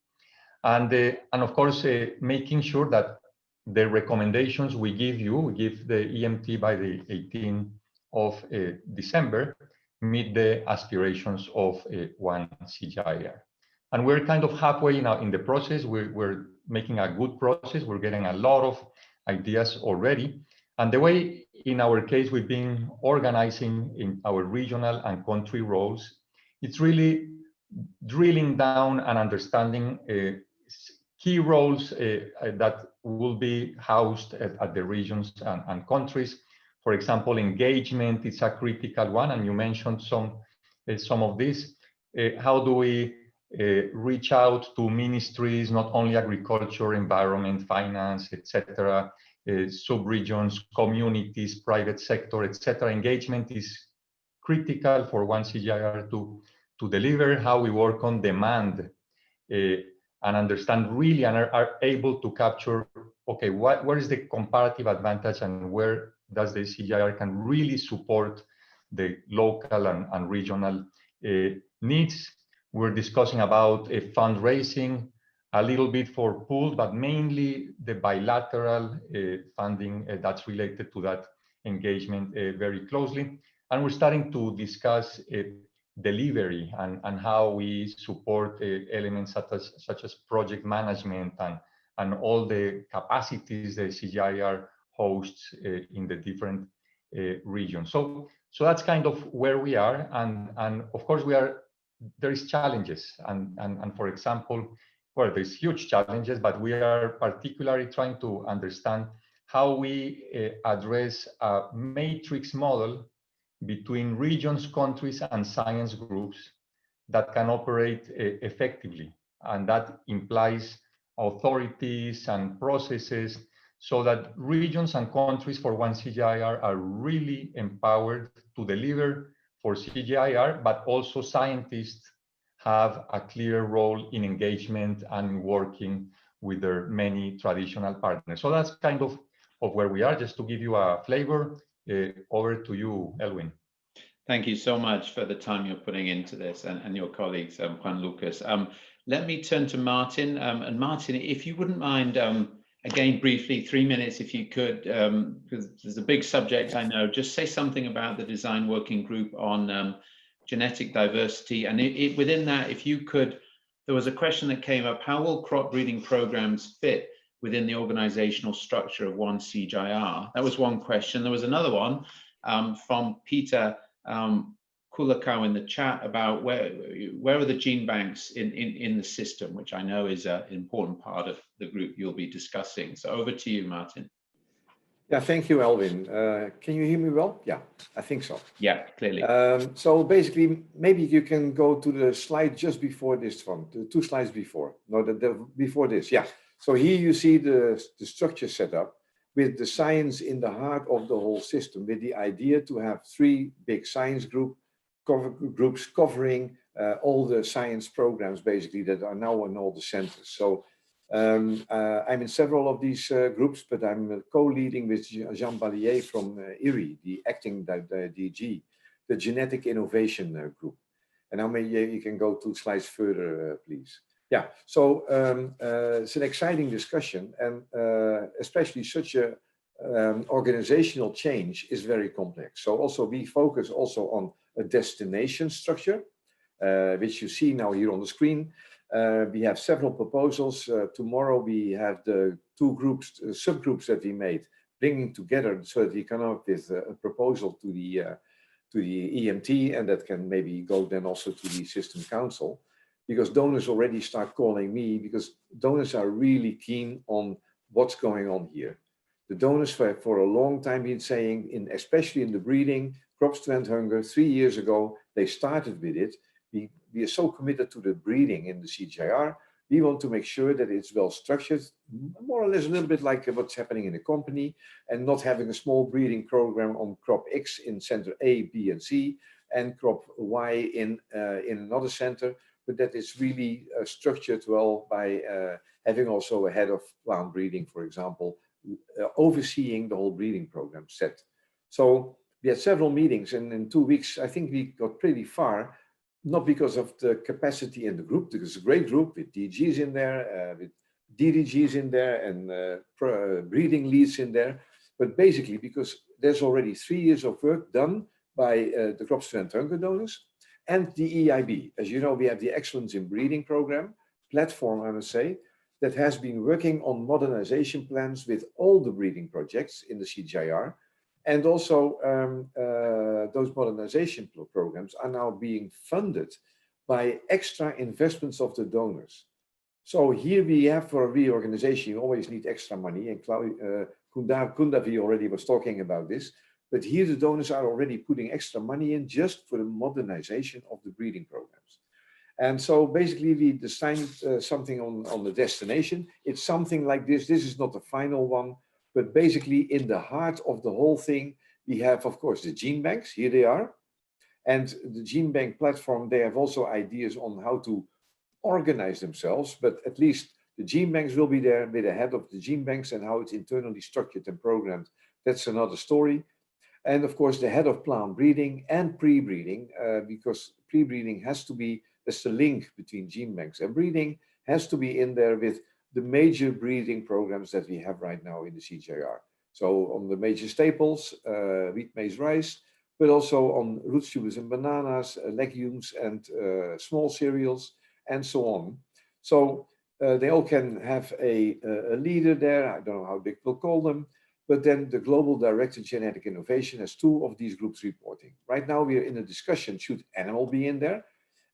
and of course making sure that the recommendations we give the EMT by the 18th of December meet the aspirations of One CGIAR. And we're kind of halfway now in the process. We're making a good process. We're getting a lot of ideas already. And the way, in our case, we've been organizing in our regional and country roles, it's really drilling down and understanding key roles that will be housed at the regions and countries. For example, engagement is a critical one, and you mentioned some of this. How do we reach out to ministries, not only agriculture, environment, finance, etc., sub-regions, communities, private sector, etc. Engagement is critical for One CGIAR to deliver. How we work on demand and understand really and are able to capture, okay, where is the comparative advantage and where does the CGIAR can really support the local and regional needs. We're discussing about fundraising, a little bit for pooled, but mainly the bilateral funding that's related to that engagement very closely. And we're starting to discuss delivery and how we support elements such as project management and all the capacities the CGIAR hosts in the different regions. So that's kind of where we are, and of course there is challenges, and for example, well, there's huge challenges, but we are particularly trying to understand how we address a matrix model between regions, countries, and science groups that can operate effectively, and that implies authorities and processes so that regions and countries for One CGIAR are really empowered to deliver for CGIAR, but also scientists have a clear role in engagement and working with their many traditional partners. So that's kind of where we are, just to give you a flavor. Over to you, Elwin. Thank you so much for the time you're putting into this, and your colleagues, Juan Lucas. Let me turn to Martin. And Martin, if you wouldn't mind, again, briefly, 3 minutes, if you could, because there's a big subject, I know, just say something about the design working group on genetic diversity. And within that, if you could, there was a question that came up, how will crop breeding programs fit within the organizational structure of One CGIAR? That was one question. There was another one from Peter Kulakau in the chat about where are the gene banks in the system, which I know is an important part of the group you'll be discussing. So over to you, Martin. Yeah, thank you, Elwin. Can you hear me well? Yeah, I think so. Yeah, clearly. So basically, maybe you can go to the slide just before this one, the 2 slides before. No, before this, yeah. So here you see the structure set up with the science in the heart of the whole system, with the idea to have 3 big science groups covering all the science programs, basically, that are now in all the centers. So I'm in several of these groups, but I'm co-leading with Jean Ballier from IRI, the acting DG, the Genetic Innovation Group. And now maybe you can go 2 slides further, please. Yeah, so it's an exciting discussion, and especially such a organizational change is very complex. So also we focus also on a destination structure, which you see now here on the screen. We have several proposals. Tomorrow we have the 2 groups, subgroups that we made, bringing together so that we come up with a proposal to the EMT, and that can maybe go then also to the System Council, because donors already start calling me, because donors are really keen on what's going on here. The donors for a long time been saying, especially in the breeding, crops to end hunger, 3 years ago, they started with it. We are so committed to the breeding in the CGIAR. We want to make sure that it's well structured, more or less a little bit like what's happening in the company, and not having a small breeding program on crop X in center A, B, and C, and crop Y in another center, but that is really structured well by having also a head of plant breeding, for example, overseeing the whole breeding program set. So we had several meetings, and in 2 weeks, I think we got pretty far, not because of the capacity in the group, because it's a great group with DGs in there, with DDGs in there, and breeding leads in there, but basically because there's already 3 years of work done by the crops to end hunger donors and the EIB. As you know, we have the Excellence in Breeding program, platform, I must say, that has been working on modernization plans with all the breeding projects in the CGIAR. And also those modernization programs are now being funded by extra investments of the donors. So here we have, for a reorganization, you always need extra money, and Kundavi already was talking about this. But here the donors are already putting extra money in just for the modernization of the breeding programs. And so basically we designed something on the destination. It's something like this. This is not the final one, but basically in the heart of the whole thing, we have, of course, the gene banks. Here they are. And the gene bank platform, they have also ideas on how to organize themselves, but at least the gene banks will be there with the head of the gene banks, and how it's internally structured and programmed. That's another story. And of course, the head of plant breeding and pre-breeding, because pre-breeding has to be, that's the link between gene banks and breeding, has to be in there with the major breeding programs that we have right now in the CGIAR. So on the major staples, wheat, maize, rice, but also on roots, tubers, and bananas, legumes, and small cereals, and so on. So they all can have a leader there. I don't know how big we'll call them. But then the Global Director Genetic Innovation has 2 of these groups reporting. Right now we are in a discussion, should animal be in there?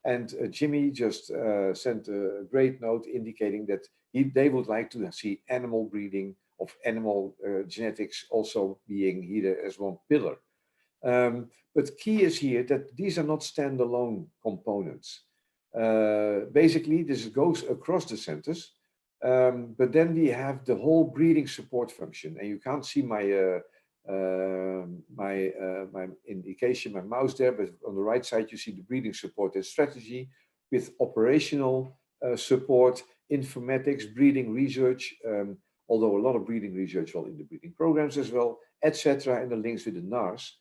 And Jimmy just sent a great note indicating that they would like to see animal breeding of animal genetics also being here as one pillar. But key is here that these are not standalone components. Basically, this goes across the centers. But then we have the whole breathing support function, and you can't see my my indication, my mouse there, but on the right side you see the breathing support and strategy with operational support, informatics, breathing research, although a lot of breathing research all in the breathing programs as well, etc., and the links with the NARS,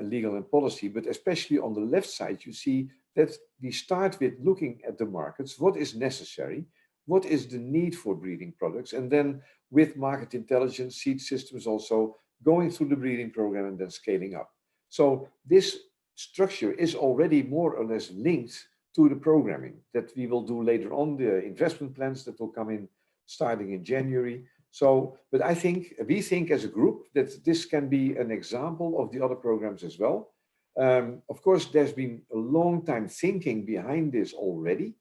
legal and policy. But especially on the left side, you see that we start with looking at the markets, what is necessary, what is the need for breathing products, and then with market intelligence, seed systems also going through the breathing program and then scaling up. So this structure is already more or less linked to the programming that we will do later on, the investment plans that will come in starting in January. So, but I think, we think as a group that this can be an example of the other programs as well. Of course, there's been a long time thinking behind this already.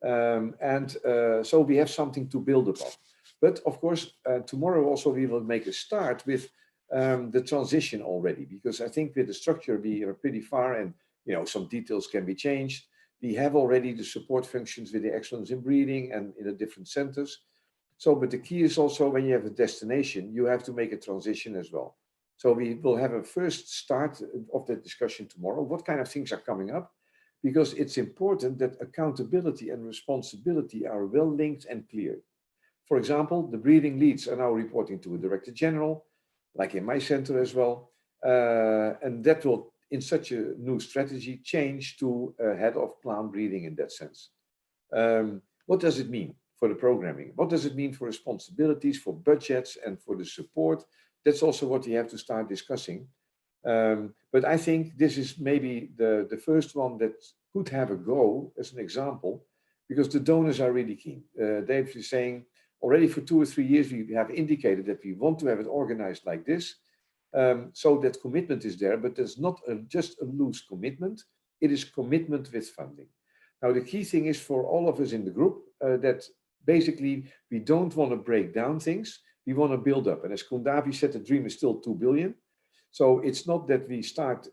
So we have something to build upon. But of course, tomorrow also we will make a start with the transition already, because I think with the structure we are pretty far, and some details can be changed. We have already the support functions with the excellence in breathing and in the different centers. So, but the key is also when you have a destination, you have to make a transition as well. So we will have a first start of the discussion tomorrow. What kind of things are coming up? Because it's important that accountability and responsibility are well linked and clear. For example, the breathing leads are now reporting to a director general, like in my center as well. And that will, in such a new strategy, change to a head of plant breathing in that sense. What does it mean for the programming? What does it mean for responsibilities, for budgets, and for the support? That's also what we have to start discussing. But I think this is maybe the first one that could have a go as an example, because the donors are really keen. Dave is saying already for 2 or 3 years, we have indicated that we want to have it organized like this. So that commitment is there, but there's not just a loose commitment. It is commitment with funding. Now, the key thing is for all of us in the group that basically we don't want to break down things. We want to build up. And as Kundavi said, the dream is still 2 billion. So it's not that we start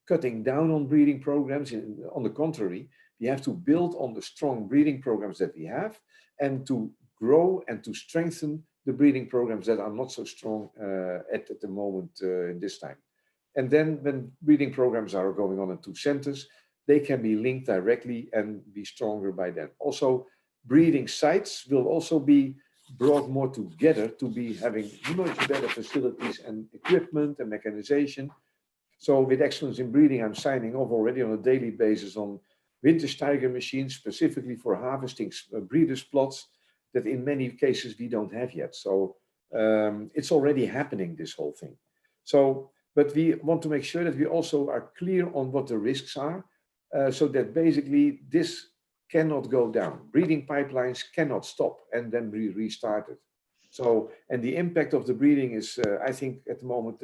cutting down on breeding programs. On the contrary, we have to build on the strong breeding programs that we have and to grow and to strengthen the breeding programs that are not so strong at the moment in this time. And then when breeding programs are going on in 2 centers, they can be linked directly and be stronger by then. Also, breeding sites will also be brought more together to be having much better facilities and equipment and mechanization. So with excellence in breeding, I'm signing off already on a daily basis on Wintersteiger machines, specifically for harvesting breeders' plots that in many cases we don't have yet. So it's already happening, this whole thing. So, but we want to make sure that we also are clear on what the risks are, so that basically this cannot go down. Breeding pipelines cannot stop and then be restarted. So, and the impact of the breeding is, I think at the moment,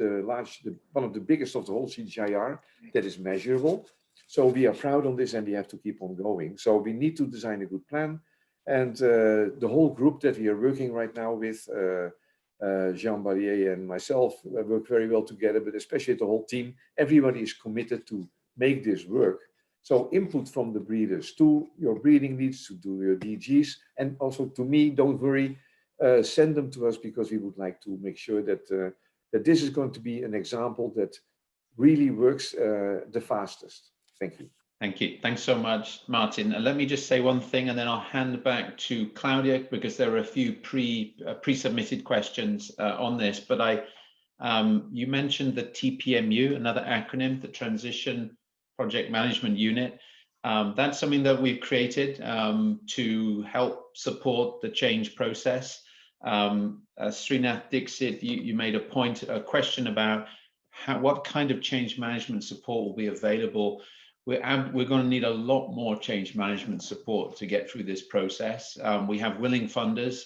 one of the biggest of the whole CGIAR that is measurable. So we are proud on this and we have to keep on going. So we need to design a good plan. And the whole group that we are working right now with, Jean Barrier and myself, work very well together, but especially the whole team, everybody is committed to make this work. So input from the breeders to your breeding needs, to do your DGs, and also to me, don't worry, send them to us because we would like to make sure that, that this is going to be an example that really works the fastest. Thank you. Thank you. Thanks so much, Martin. And let me just say one thing, and then I'll hand back to Claudia, because there are a few pre-submitted questions on this. But you mentioned the TPMU, another acronym, the Transition Project Management Unit. That's something that we've created to help support the change process. Srinath Dixit, you made a question about what kind of change management support will be available. We're going to need a lot more change management support to get through this process. We have willing funders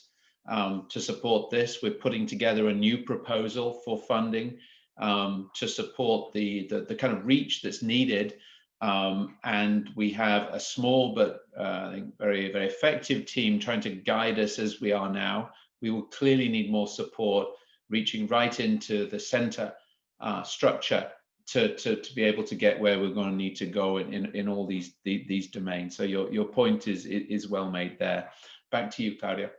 to support this. We're putting together a new proposal for funding to support the kind of reach that's needed. And we have a small but I think very, very effective team trying to guide us as we are now. We will clearly need more support reaching right into the center structure to be able to get where we're going to need to go in all these domains. So your point is well made there. Back to you, Claudia.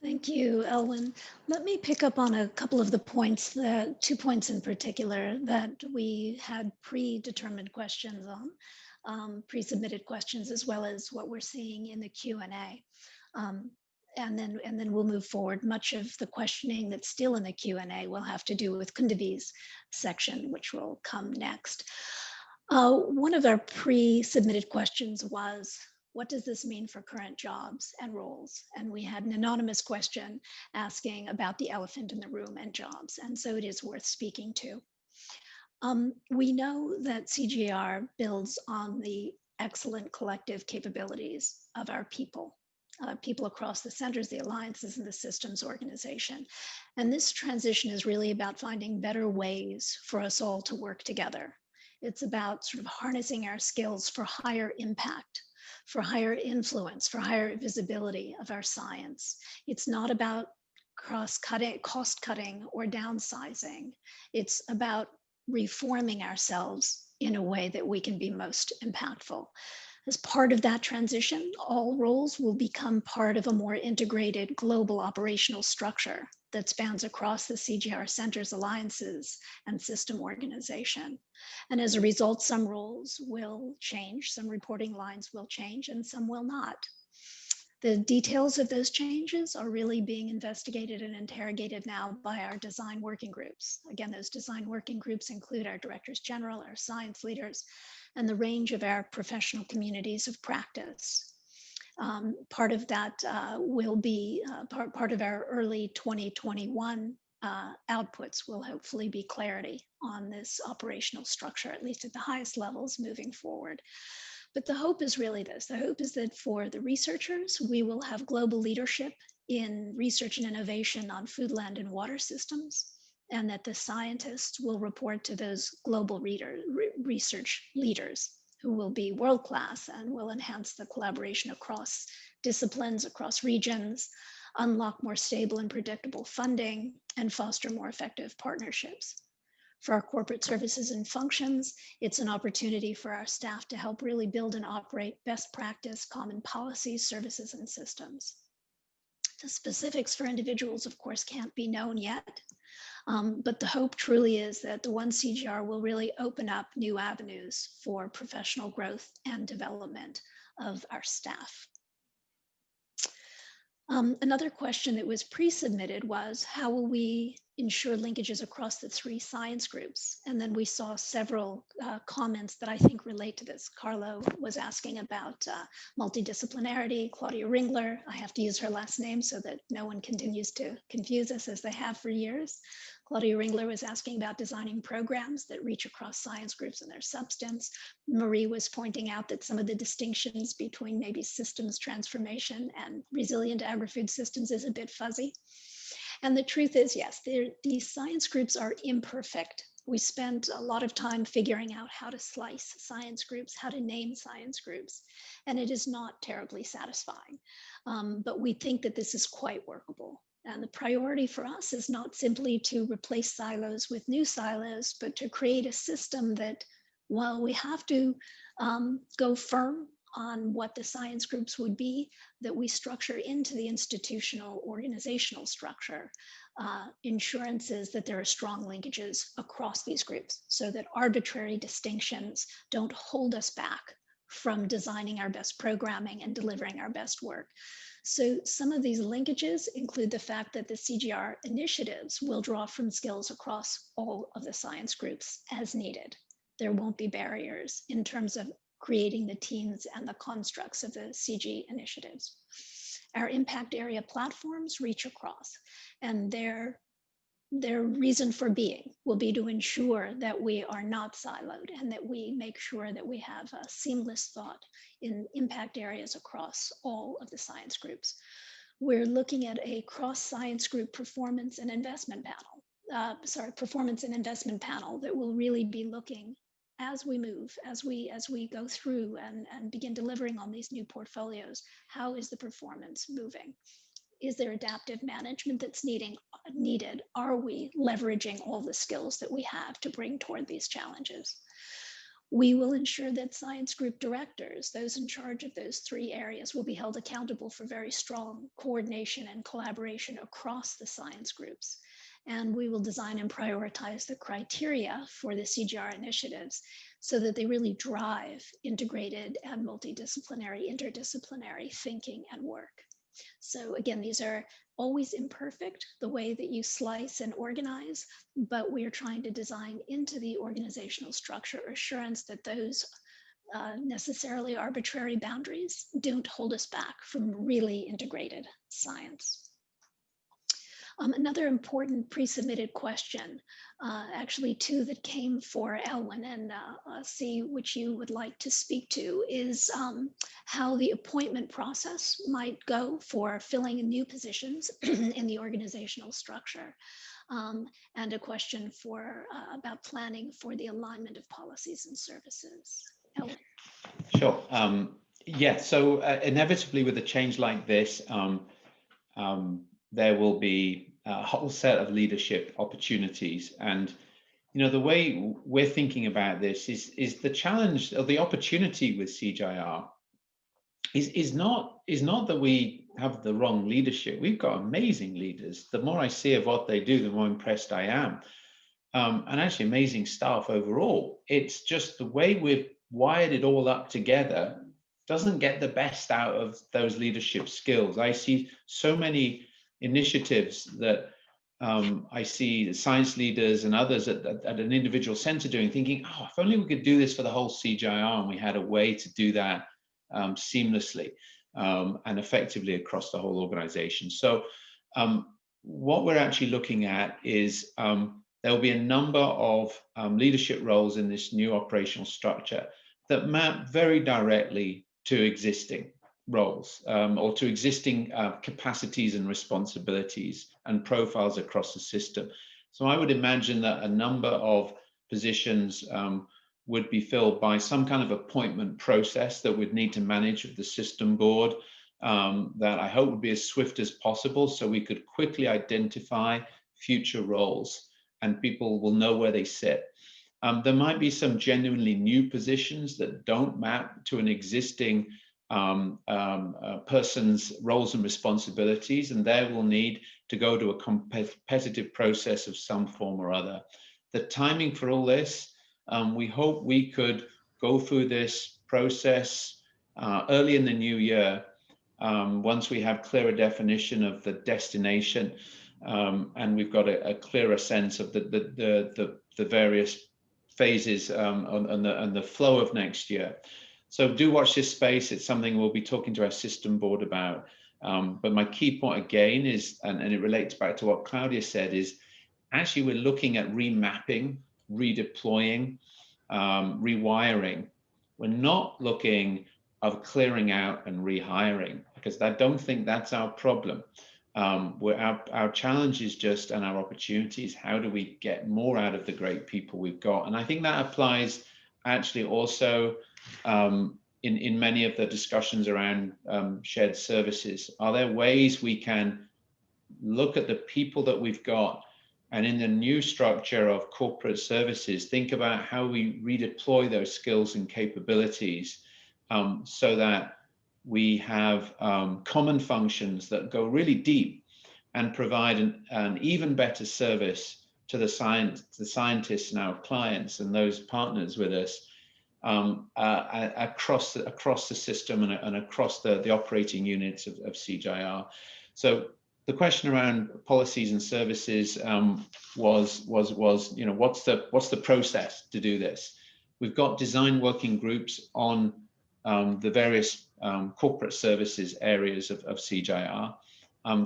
Thank you, Elwin. Let me pick up on a couple of the points, 2 points in particular that we had predetermined questions on, pre-submitted questions, as well as what we're seeing in the Q&A. And then we'll move forward. Much of the questioning that's still in the Q&A will have to do with Kundavi's section, which will come next. One of our pre-submitted questions was, what does this mean for current jobs and roles? And we had an anonymous question asking about the elephant in the room and jobs. And so it is worth speaking to. We know that CGIAR builds on the excellent collective capabilities of our people across the centers, the alliances, and the systems organization. And this transition is really about finding better ways for us all to work together. It's about sort of harnessing our skills for higher impact, for higher influence, for higher visibility of our science. It's not about cross-cutting, cost-cutting, or downsizing. It's about reforming ourselves in a way that we can be most impactful. As part of that transition, all roles will become part of a more integrated global operational structure that spans across the CGIAR centers, alliances, and system organization. And as a result, some roles will change, some reporting lines will change, and some will not. The details of those changes are really being investigated and interrogated now by our design working groups. Again, those design working groups include our directors general, our science leaders, and the range of our professional communities of practice. Part of that will be part of our early 2021 outputs will hopefully be clarity on this operational structure, at least at the highest levels moving forward. But the hope is really this. The hope is that for the researchers, we will have global leadership in research and innovation on food, land, and water systems, and that the scientists will report to those global research leaders who will be world-class and will enhance the collaboration across disciplines, across regions, unlock more stable and predictable funding, and foster more effective partnerships. For our corporate services and functions, it's an opportunity for our staff to help really build and operate best practice, common policies, services, and systems. The specifics for individuals, of course, can't be known yet, but the hope truly is that the One CGIAR will really open up new avenues for professional growth and development of our staff. Another question that was pre-submitted was, how will we ensure linkages across the 3 science groups? And then we saw several comments that I think relate to this. Carlo was asking about multidisciplinarity. Claudia Ringler, I have to use her last name so that no one continues to confuse us as they have for years. Claudia Ringler was asking about designing programs that reach across science groups and their substance. Marie was pointing out that some of the distinctions between maybe systems transformation and resilient agri-food systems is a bit fuzzy. And the truth is, yes, these science groups are imperfect. We spent a lot of time figuring out how to slice science groups, how to name science groups, and it is not terribly satisfying. But we think that this is quite workable. And the priority for us is not simply to replace silos with new silos, but to create a system that, while we have to go firm on what the science groups would be, that we structure into the institutional organizational structure insurances that there are strong linkages across these groups so that arbitrary distinctions don't hold us back from designing our best programming and delivering our best work. So some of these linkages include the fact that the CGIAR initiatives will draw from skills across all of the science groups as needed. There won't be barriers in terms of creating the teams and the constructs of the CG initiatives. Our impact area platforms reach across, and their reason for being will be to ensure that we are not siloed and that we make sure that we have a seamless thought in impact areas across all of the science groups. We're looking at a cross-science group performance and investment panel, performance and investment panel that will really be looking as we move, as we go through and begin delivering on these new portfolios. How is the performance moving? Is there adaptive management that's needed? Are we leveraging all the skills that we have to bring toward these challenges? We will ensure that science group directors, those in charge of those 3 areas, will be held accountable for very strong coordination and collaboration across the science groups. And we will design and prioritize the criteria for the CGIAR initiatives so that they really drive integrated and multidisciplinary, interdisciplinary thinking and work. So again, these are always imperfect, the way that you slice and organize, but we are trying to design into the organizational structure assurance that those necessarily arbitrary boundaries don't hold us back from really integrated science. Another important pre-submitted question, actually 2 that came for Elwin, and see which you would like to speak to, is how the appointment process might go for filling new positions in the organizational structure, and a question for about planning for the alignment of policies and services. Elwin. Sure. Yeah, so inevitably with a change like this, there will be a whole set of leadership opportunities. And, you know, the way we're thinking about this is the challenge or the opportunity with CGIAR is not that we have the wrong leadership. We've got amazing leaders. The more I see of what they do, the more impressed I am. And actually amazing staff overall. It's just the way we've wired it all up together doesn't get the best out of those leadership skills. I see so many initiatives that I see science leaders and others at an individual center doing, thinking, oh, if only we could do this for the whole CGIAR and we had a way to do that seamlessly and effectively across the whole organization. So what we're actually looking at is there will be a number of leadership roles in this new operational structure that map very directly to existing roles or to existing capacities and responsibilities and profiles across the system. So I would imagine that a number of positions would be filled by some kind of appointment process that would need to manage with the system board that I hope would be as swift as possible so we could quickly identify future roles and people will know where they sit. There might be some genuinely new positions that don't map to an existing person's roles and responsibilities, and they will need to go to a competitive process of some form or other. The timing for all this, we hope we could go through this process early in the new year, once we have clearer definition of the destination and we've got a clearer sense of the various phases and the flow of next year. So do watch this space. It's something we'll be talking to our system board about. But my key point again is, and it relates back to what Claudia said, is actually we're looking at remapping, redeploying, rewiring. We're not looking of clearing out and rehiring, because I don't think that's our problem. Our challenge is just, and our opportunities, how do we get more out of the great people we've got? And I think that applies actually also in many of the discussions around shared services. Are there ways we can look at the people that we've got and in the new structure of corporate services, think about how we redeploy those skills and capabilities so that we have common functions that go really deep and provide an even better service to the scientists and our clients and those partners with us across the system and across the operating units of CGIAR. So the question around policies and services was you know, what's the process to do this? We've got design working groups on the various corporate services areas of CGIAR.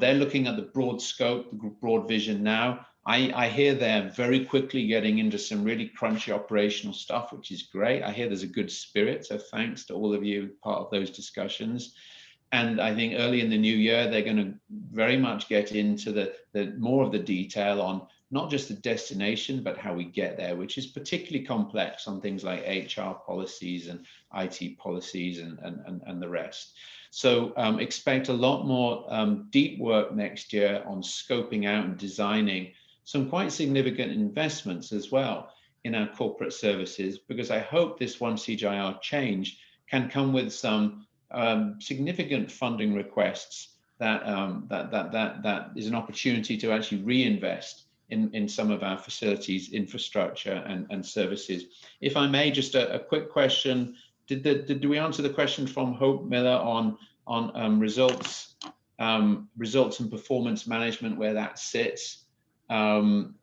They're looking at the broad scope, the broad vision now. I hear they're very quickly getting into some really crunchy operational stuff, which is great. I hear there's a good spirit, so thanks to all of you part of those discussions. And I think early in the new year, they're going to very much get into the more of the detail on not just the destination, but how we get there, which is particularly complex on things like HR policies and IT policies and the rest. So expect a lot more deep work next year on scoping out and designing some quite significant investments as well in our corporate services, because I hope this One CGIAR change can come with some significant funding requests that that is an opportunity to actually reinvest in some of our facilities, infrastructure, and services. If I may, just a quick question: Did we answer the question from Hope Miller on results and performance management, where that sits? Bottom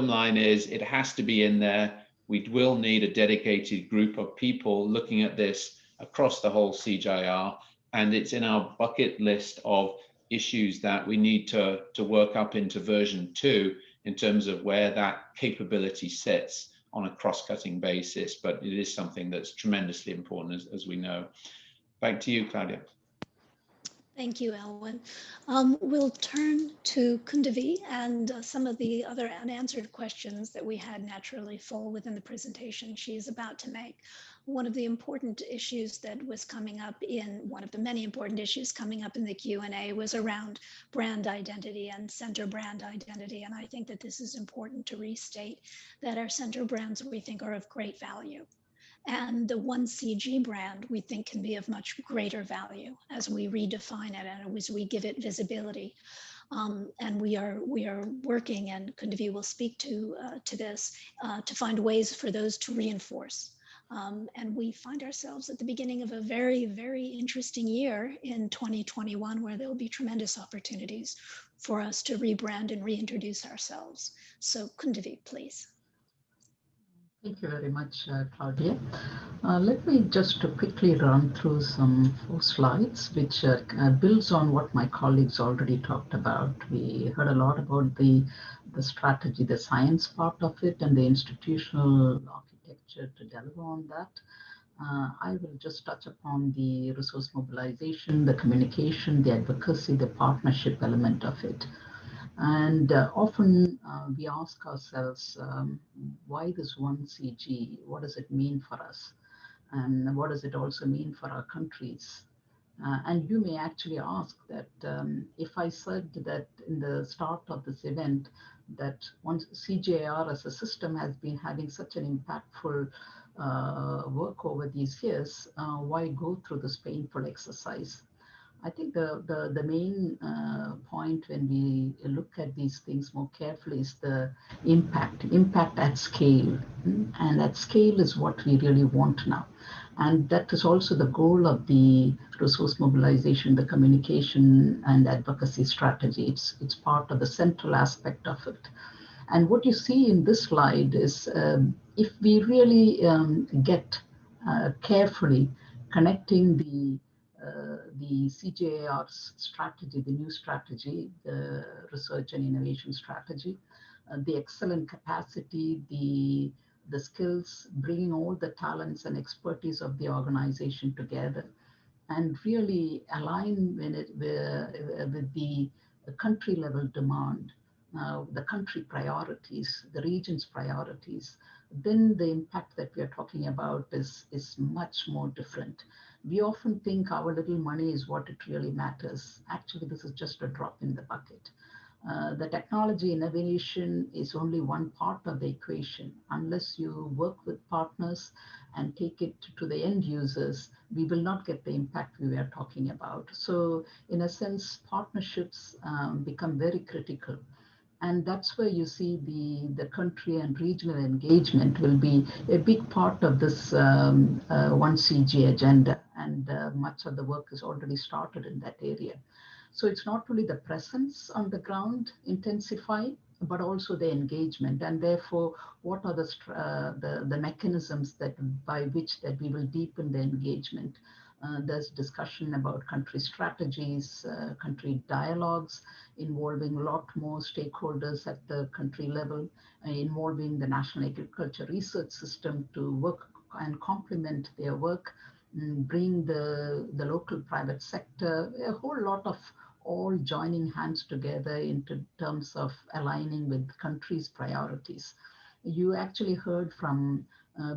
line is, it has to be in there. We will need a dedicated group of people looking at this across the whole CGIAR, and it's in our bucket list of issues that we need to work up into version 2 in terms of where that capability sits on a cross-cutting basis. But it is something that's tremendously important, as we know. Back to you, Claudia. Thank you, Elwin. We'll turn to Kundavi and some of the other unanswered questions that we had naturally fall within the presentation she's about to make. One of the important issues that was coming up in one of the many important issues coming up in the Q&A was around brand identity and center brand identity. And I think that this is important to restate that our center brands we think are of great value. And the One CG brand, we think, can be of much greater value as we redefine it and as we give it visibility. And we are working, and Kundavi will speak to this, to find ways for those to reinforce. And we find ourselves at the beginning of a very, very interesting year in 2021, where there will be tremendous opportunities for us to rebrand and reintroduce ourselves. So Kundavi, please. Thank you very much, Claudia. Let me just quickly run through some 4 slides, which builds on what my colleagues already talked about. We heard a lot about the strategy, the science part of it, and the institutional architecture to deliver on that. I will just touch upon the resource mobilization, the communication, the advocacy, the partnership element of it. And often we ask ourselves, why this One CG? What does it mean for us? And what does it also mean for our countries? And you may actually ask that if I said that in the start of this event, that One CGIAR as a system has been having such an impactful work over these years, why go through this painful exercise? I think the main point when we look at these things more carefully is the impact at scale. And at scale is what we really want now. And that is also the goal of the resource mobilization, the communication and advocacy strategy. It's part of the central aspect of it. And what you see in this slide is if we really get carefully connecting the CGIAR's strategy, the new strategy, the research and innovation strategy, the excellent capacity, the skills, bringing all the talents and expertise of the organization together, and really align with the country level demand, the country priorities, the region's priorities, then the impact that we are talking about is much more different. We often think our little money is what it really matters. Actually, this is just a drop in the bucket. The technology innovation is only one part of the equation. Unless you work with partners and take it to the end users, we will not get the impact we are talking about. So in a sense, partnerships become very critical. And that's where you see the country and regional engagement will be a big part of this One CG agenda. And much of the work is already started in that area. So it's not only the presence on the ground intensify, but also the engagement. And therefore, what are the mechanisms by which that we will deepen the engagement? There's discussion about country strategies, country dialogues, involving a lot more stakeholders at the country level, involving the National Agriculture Research System to work and complement their work, bring the local private sector, a whole lot of all joining hands together into terms of aligning with countries' priorities. You actually heard from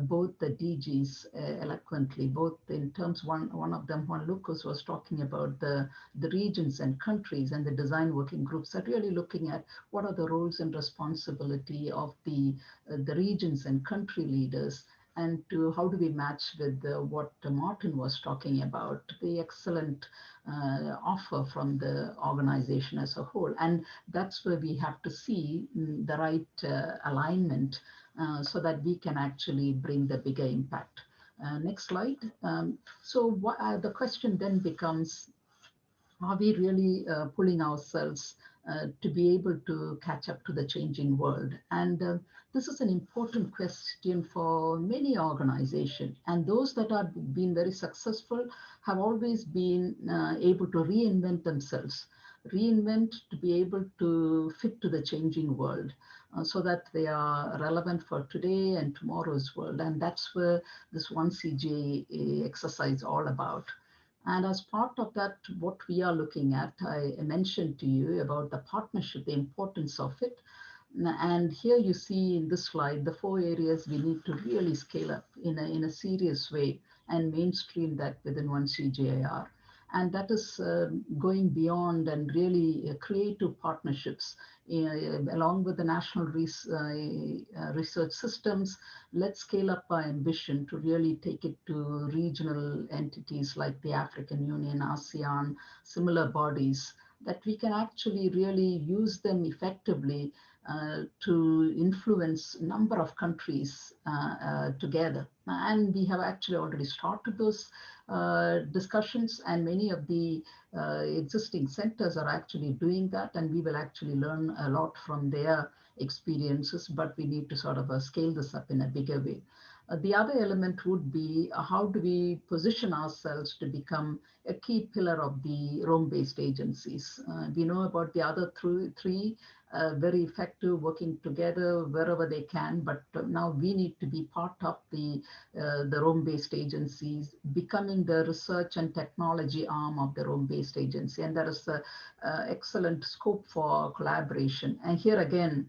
both the DGs eloquently, both in terms, one of them, Juan Lucas, was talking about the regions and countries, and the design working groups are really looking at what are the roles and responsibility of the regions and country leaders, and to how do we match with what Martin was talking about, the excellent offer from the organization as a whole. And that's where we have to see the right alignment so that we can actually bring the bigger impact. Next slide. The question then becomes, are we really pulling ourselves to be able to catch up to the changing world? And this is an important question for many organizations. And those that have been very successful have always been able to reinvent themselves, reinvent to be able to fit to the changing world so that they are relevant for today and tomorrow's world. And that's where this One CGIAR exercise all about. And as part of that, what we are looking at, I mentioned to you about the partnership, the importance of it. And here you see in this slide, the 4 areas we need to really scale up in a serious way and mainstream that within One CGIAR. And that is going beyond and really creative partnerships along with the national research systems. Let's scale up our ambition to really take it to regional entities like the African Union, ASEAN, similar bodies, that we can actually really use them effectively to influence a number of countries together. And we have actually already started those discussions, and many of the existing centers are actually doing that, and we will actually learn a lot from their experiences, but we need to sort of scale this up in a bigger way. The other element would be how do we position ourselves to become a key pillar of the Rome-based agencies. We know about the other three, very effective, working together wherever they can, but now we need to be part of the Rome-based agencies, becoming the research and technology arm of the Rome-based agency. And there is excellent scope for collaboration. And here again,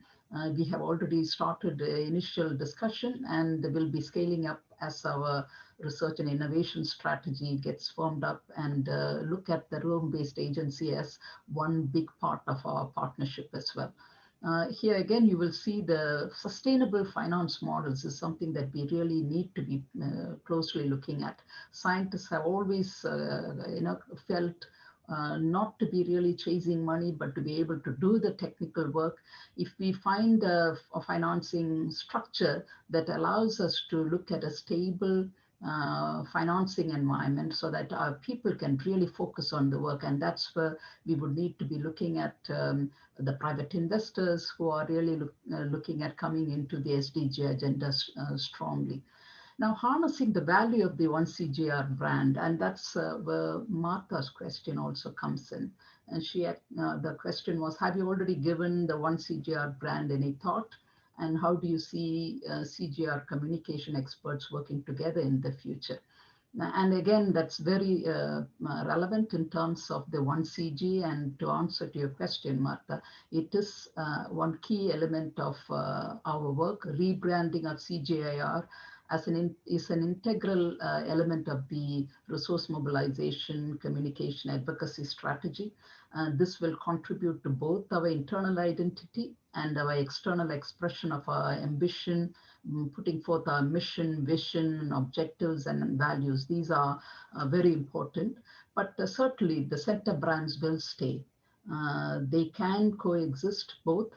we have already started initial discussion, and will be scaling up as our research and innovation strategy gets formed up, and look at the Rome-based agency as one big part of our partnership as well. Here again, you will see the sustainable finance models is something that we really need to be closely looking at. Scientists have always felt not to be really chasing money, but to be able to do the technical work. If we find a financing structure that allows us to look at a stable financing environment so that our people can really focus on the work, and that's where we would need to be looking at the private investors who are really looking at coming into the SDG agenda strongly. Now, harnessing the value of the One CGIAR brand, and that's where Martha's question also comes in. And the question was, have you already given the One CGIAR brand any thought? And how do you see CGIAR communication experts working together in the future? And again, that's very relevant in terms of the One CG. And to answer to your question, Martha, it is one key element of our work. Rebranding of CGIAR is an integral element of the resource mobilization, communication, advocacy strategy. This will contribute to both our internal identity and our external expression of our ambition, putting forth our mission, vision, objectives, and values. These are very important, but certainly the center brands will stay. They can coexist both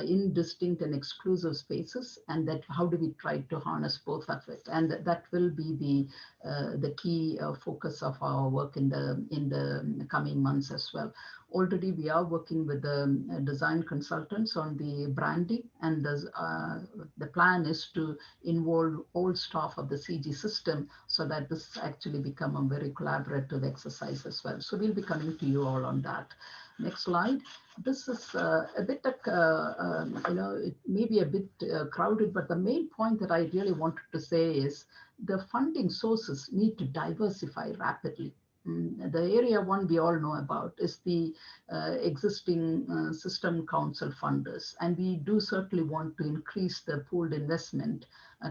in distinct and exclusive spaces, and that how do we try to harness both of it, and that will be the key focus of our work in the coming months as well. Already we are working with the design consultants on the branding, and the plan is to involve all staff of the CG system so that this actually become a very collaborative exercise as well. So we'll be coming to you all on that. Next slide. This is a bit, it may be a bit crowded, but the main point that I really wanted to say is the funding sources need to diversify rapidly. The area one we all know about is the existing system council funders. And we do certainly want to increase the pooled investment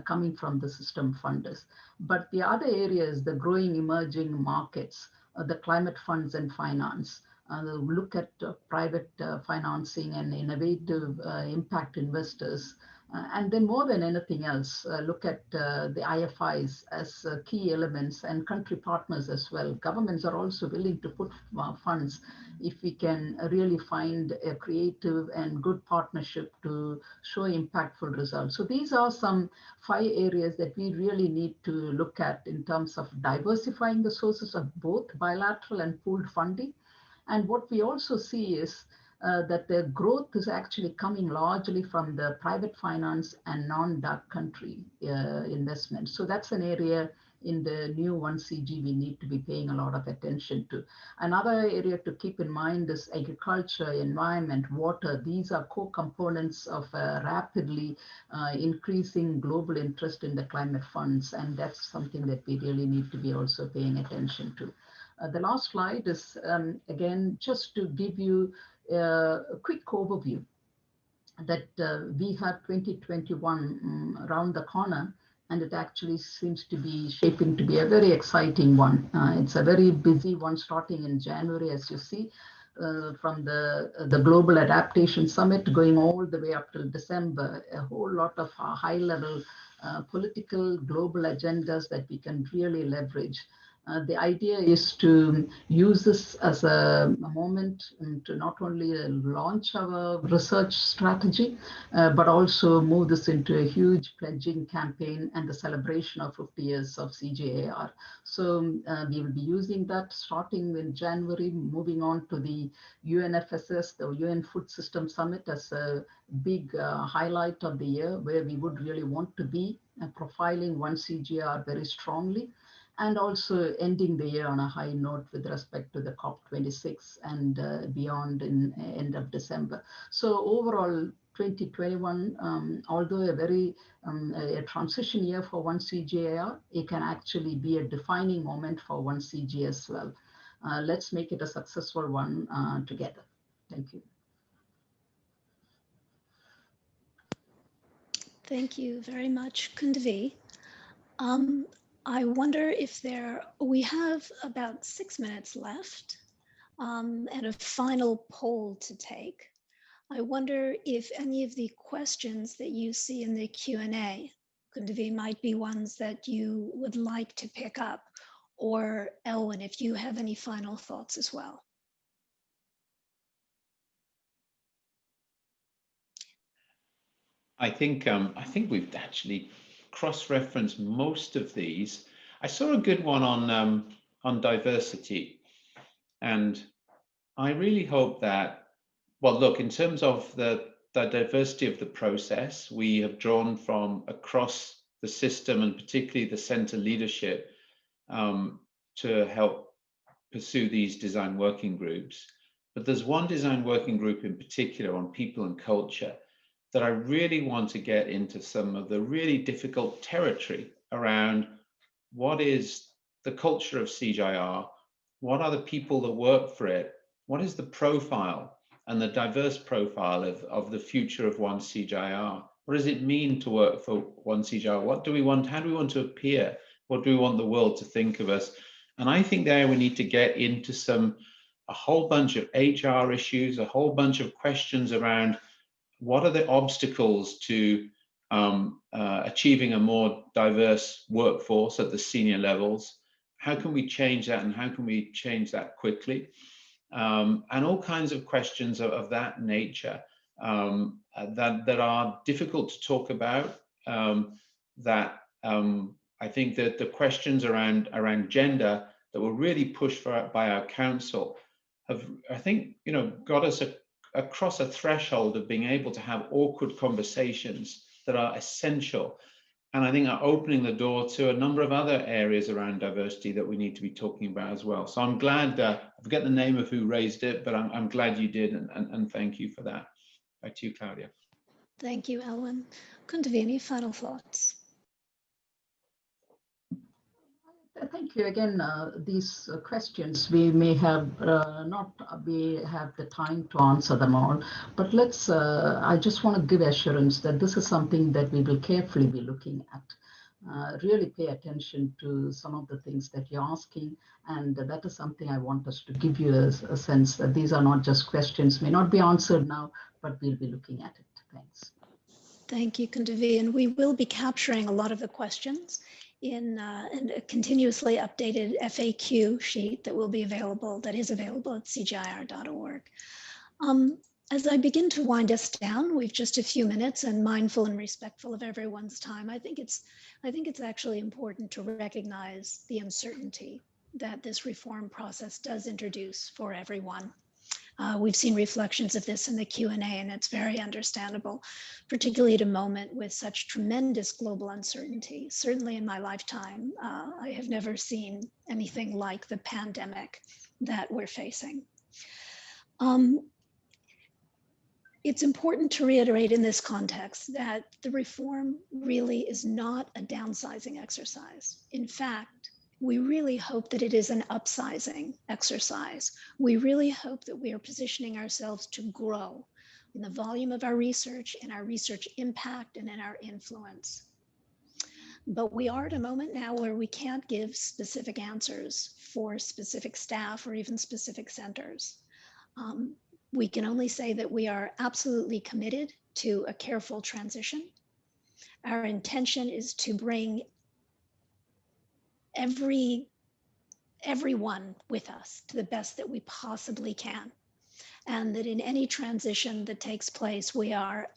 coming from the system funders. But the other area is the growing emerging markets, the climate funds and finance. Look at private financing and innovative impact investors. And then more than anything else, look at the IFIs as key elements and country partners as well. Governments are also willing to put funds if we can really find a creative and good partnership to show impactful results. So these are some 5 areas that we really need to look at in terms of diversifying the sources of both bilateral and pooled funding. And what we also see is that the growth is actually coming largely from the private finance and non-dark country investments. So that's an area in the new 1CG we need to be paying a lot of attention to. Another area to keep in mind is agriculture, environment, water. These are core components of rapidly increasing global interest in the climate funds. And that's something that we really need to be also paying attention to. The last slide is, again, just to give you a quick overview that we have 2021 around the corner, and it actually seems to be shaping to be a very exciting one. It's a very busy one starting in January, as you see, from the Global Adaptation Summit going all the way up till December, a whole lot of high-level political global agendas that we can really leverage. The idea is to use this as a moment to not only launch our research strategy, but also move this into a huge pledging campaign and the celebration of 50 years of CGIAR. So we will be using that starting in January, moving on to the UNFSS, the UN Food System Summit, as a big highlight of the year, where we would really want to be profiling 1CGIAR very strongly, and also ending the year on a high note with respect to the COP26 and beyond in end of December. So overall, 2021, although a very a transition year for 1CGIAR, it can actually be a defining moment for 1CG as well. Let's make it a successful one together. Thank you. Thank you very much, Kundavi. I wonder if we have about 6 minutes left and a final poll to take. I wonder if any of the questions that you see in the Q&A, Kundavi, might be ones that you would like to pick up, or Elwin, if you have any final thoughts as well. I think we've actually cross-referenced most of these. I saw a good one on diversity, and I really hope that, well, look, in terms of the diversity of the process, we have drawn from across the system, and particularly the center leadership, to help pursue these design working groups. But there's one design working group in particular on people and culture that I really want to get into some of the really difficult territory around what is the culture of CGIAR, what are the people that work for it, what is the profile and the diverse profile of the future of 1CGIAR? What does it mean to work for 1CGIAR? What do we want? How do we want to appear? What do we want the world to think of us? And I think there we need to get into a whole bunch of HR issues, a whole bunch of questions around what are the obstacles to achieving a more diverse workforce at the senior levels? How can we change that, and how can we change that quickly? And all kinds of questions of that nature that are difficult to talk about. I think that the questions around gender that were really pushed by our council have, I think, got us across a threshold of being able to have awkward conversations that are essential, and I think are opening the door to a number of other areas around diversity that we need to be talking about as well. So I'm glad, I forget the name of who raised it, but I'm glad you did, and thank you for that. Back to you, Claudia. Thank you, Elwin. Kundavi, any final thoughts? Thank you again. These questions we may have not be have the time to answer them all, but let's. I just want to give assurance that this is something that we will carefully be looking at. Really pay attention to some of the things that you're asking, and that is something I want us to give you a sense that these are not just questions, may not be answered now, but we'll be looking at it. Thanks. Thank you, Kundavi. And we will be capturing a lot of the questions in a continuously updated FAQ sheet that will be available, that is available at cgir.org. As I begin to wind us down, we've just a few minutes, and mindful and respectful of everyone's time, I think it's actually important to recognize the uncertainty that this reform process does introduce for everyone. We've seen reflections of this in the Q&A, and it's very understandable, particularly at a moment with such tremendous global uncertainty. Certainly in my lifetime, I have never seen anything like the pandemic that we're facing. It's important to reiterate in this context that the reform really is not a downsizing exercise. In fact, we really hope that it is an upsizing exercise. We really hope that we are positioning ourselves to grow in the volume of our research, in our research impact, and in our influence. But we are at a moment now where we can't give specific answers for specific staff or even specific centers. We can only say that we are absolutely committed to a careful transition. Our intention is to bring everyone with us to the best that we possibly can. And that in any transition that takes place, we are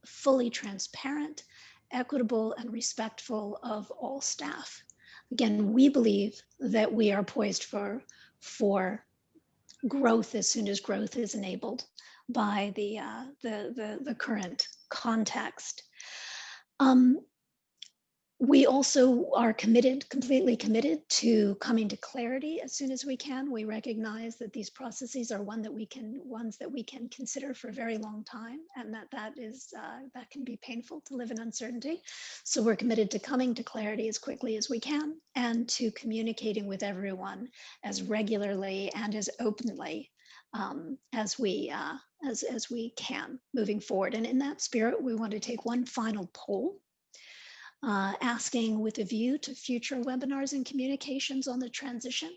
fully transparent, equitable, and respectful of all staff. Again, we believe that we are poised for growth as soon as growth is enabled by the current context. We also are completely committed to coming to clarity as soon as we can. We recognize that these processes are ones that we can consider for a very long time, and that can be painful to live in uncertainty. So we're committed to coming to clarity as quickly as we can, and to communicating with everyone as regularly and as openly as we can moving forward. And in that spirit, we want to take one final poll. Asking, with a view to future webinars and communications on the transition,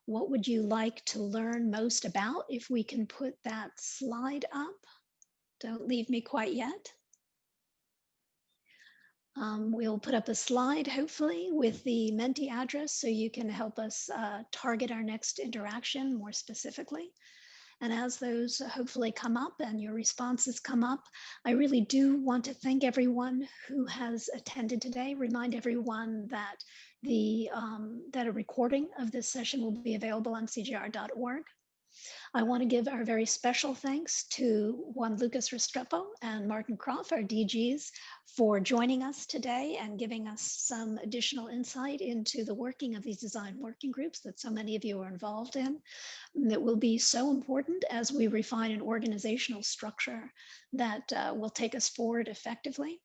what would you like to learn most about? If we can put that slide up. Don't leave me quite yet. We'll put up a slide, hopefully, with the Menti address so you can help us target our next interaction more specifically. And as those hopefully come up and your responses come up, I really do want to thank everyone who has attended today. Remind everyone that that a recording of this session will be available on cgr.org. I want to give our very special thanks to Juan Lucas Restrepo and Martin Croft, our DGs, for joining us today and giving us some additional insight into the working of these design working groups that so many of you are involved in. That will be so important as we refine an organizational structure that will take us forward effectively.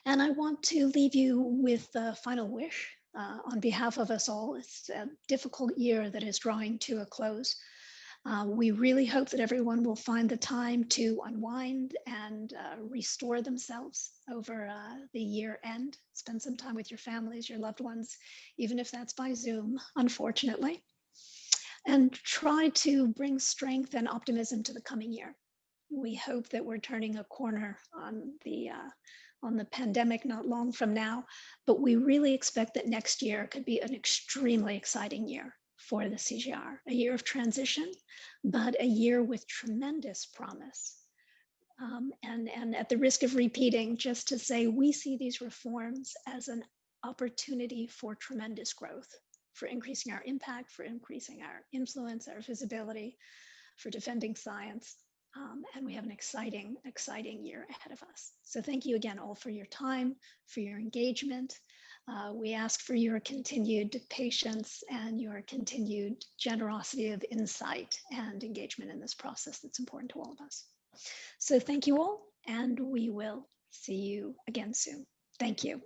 And I want to leave you with a final wish on behalf of us all. It's a difficult year that is drawing to a close. We really hope that everyone will find the time to unwind and restore themselves over the year end. Spend some time with your families, your loved ones, even if that's by Zoom, unfortunately. And try to bring strength and optimism to the coming year. We hope that we're turning a corner on the pandemic not long from now, but we really expect that next year could be an extremely exciting year for the CGIAR, a year of transition, but a year with tremendous promise. And at the risk of repeating, just to say, we see these reforms as an opportunity for tremendous growth, for increasing our impact, for increasing our influence, our visibility, for defending science. And we have an exciting year ahead of us. So thank you again all for your time, for your engagement. We ask for your continued patience and your continued generosity of insight and engagement in this process that's important to all of us. So thank you all, and we will see you again soon. Thank you.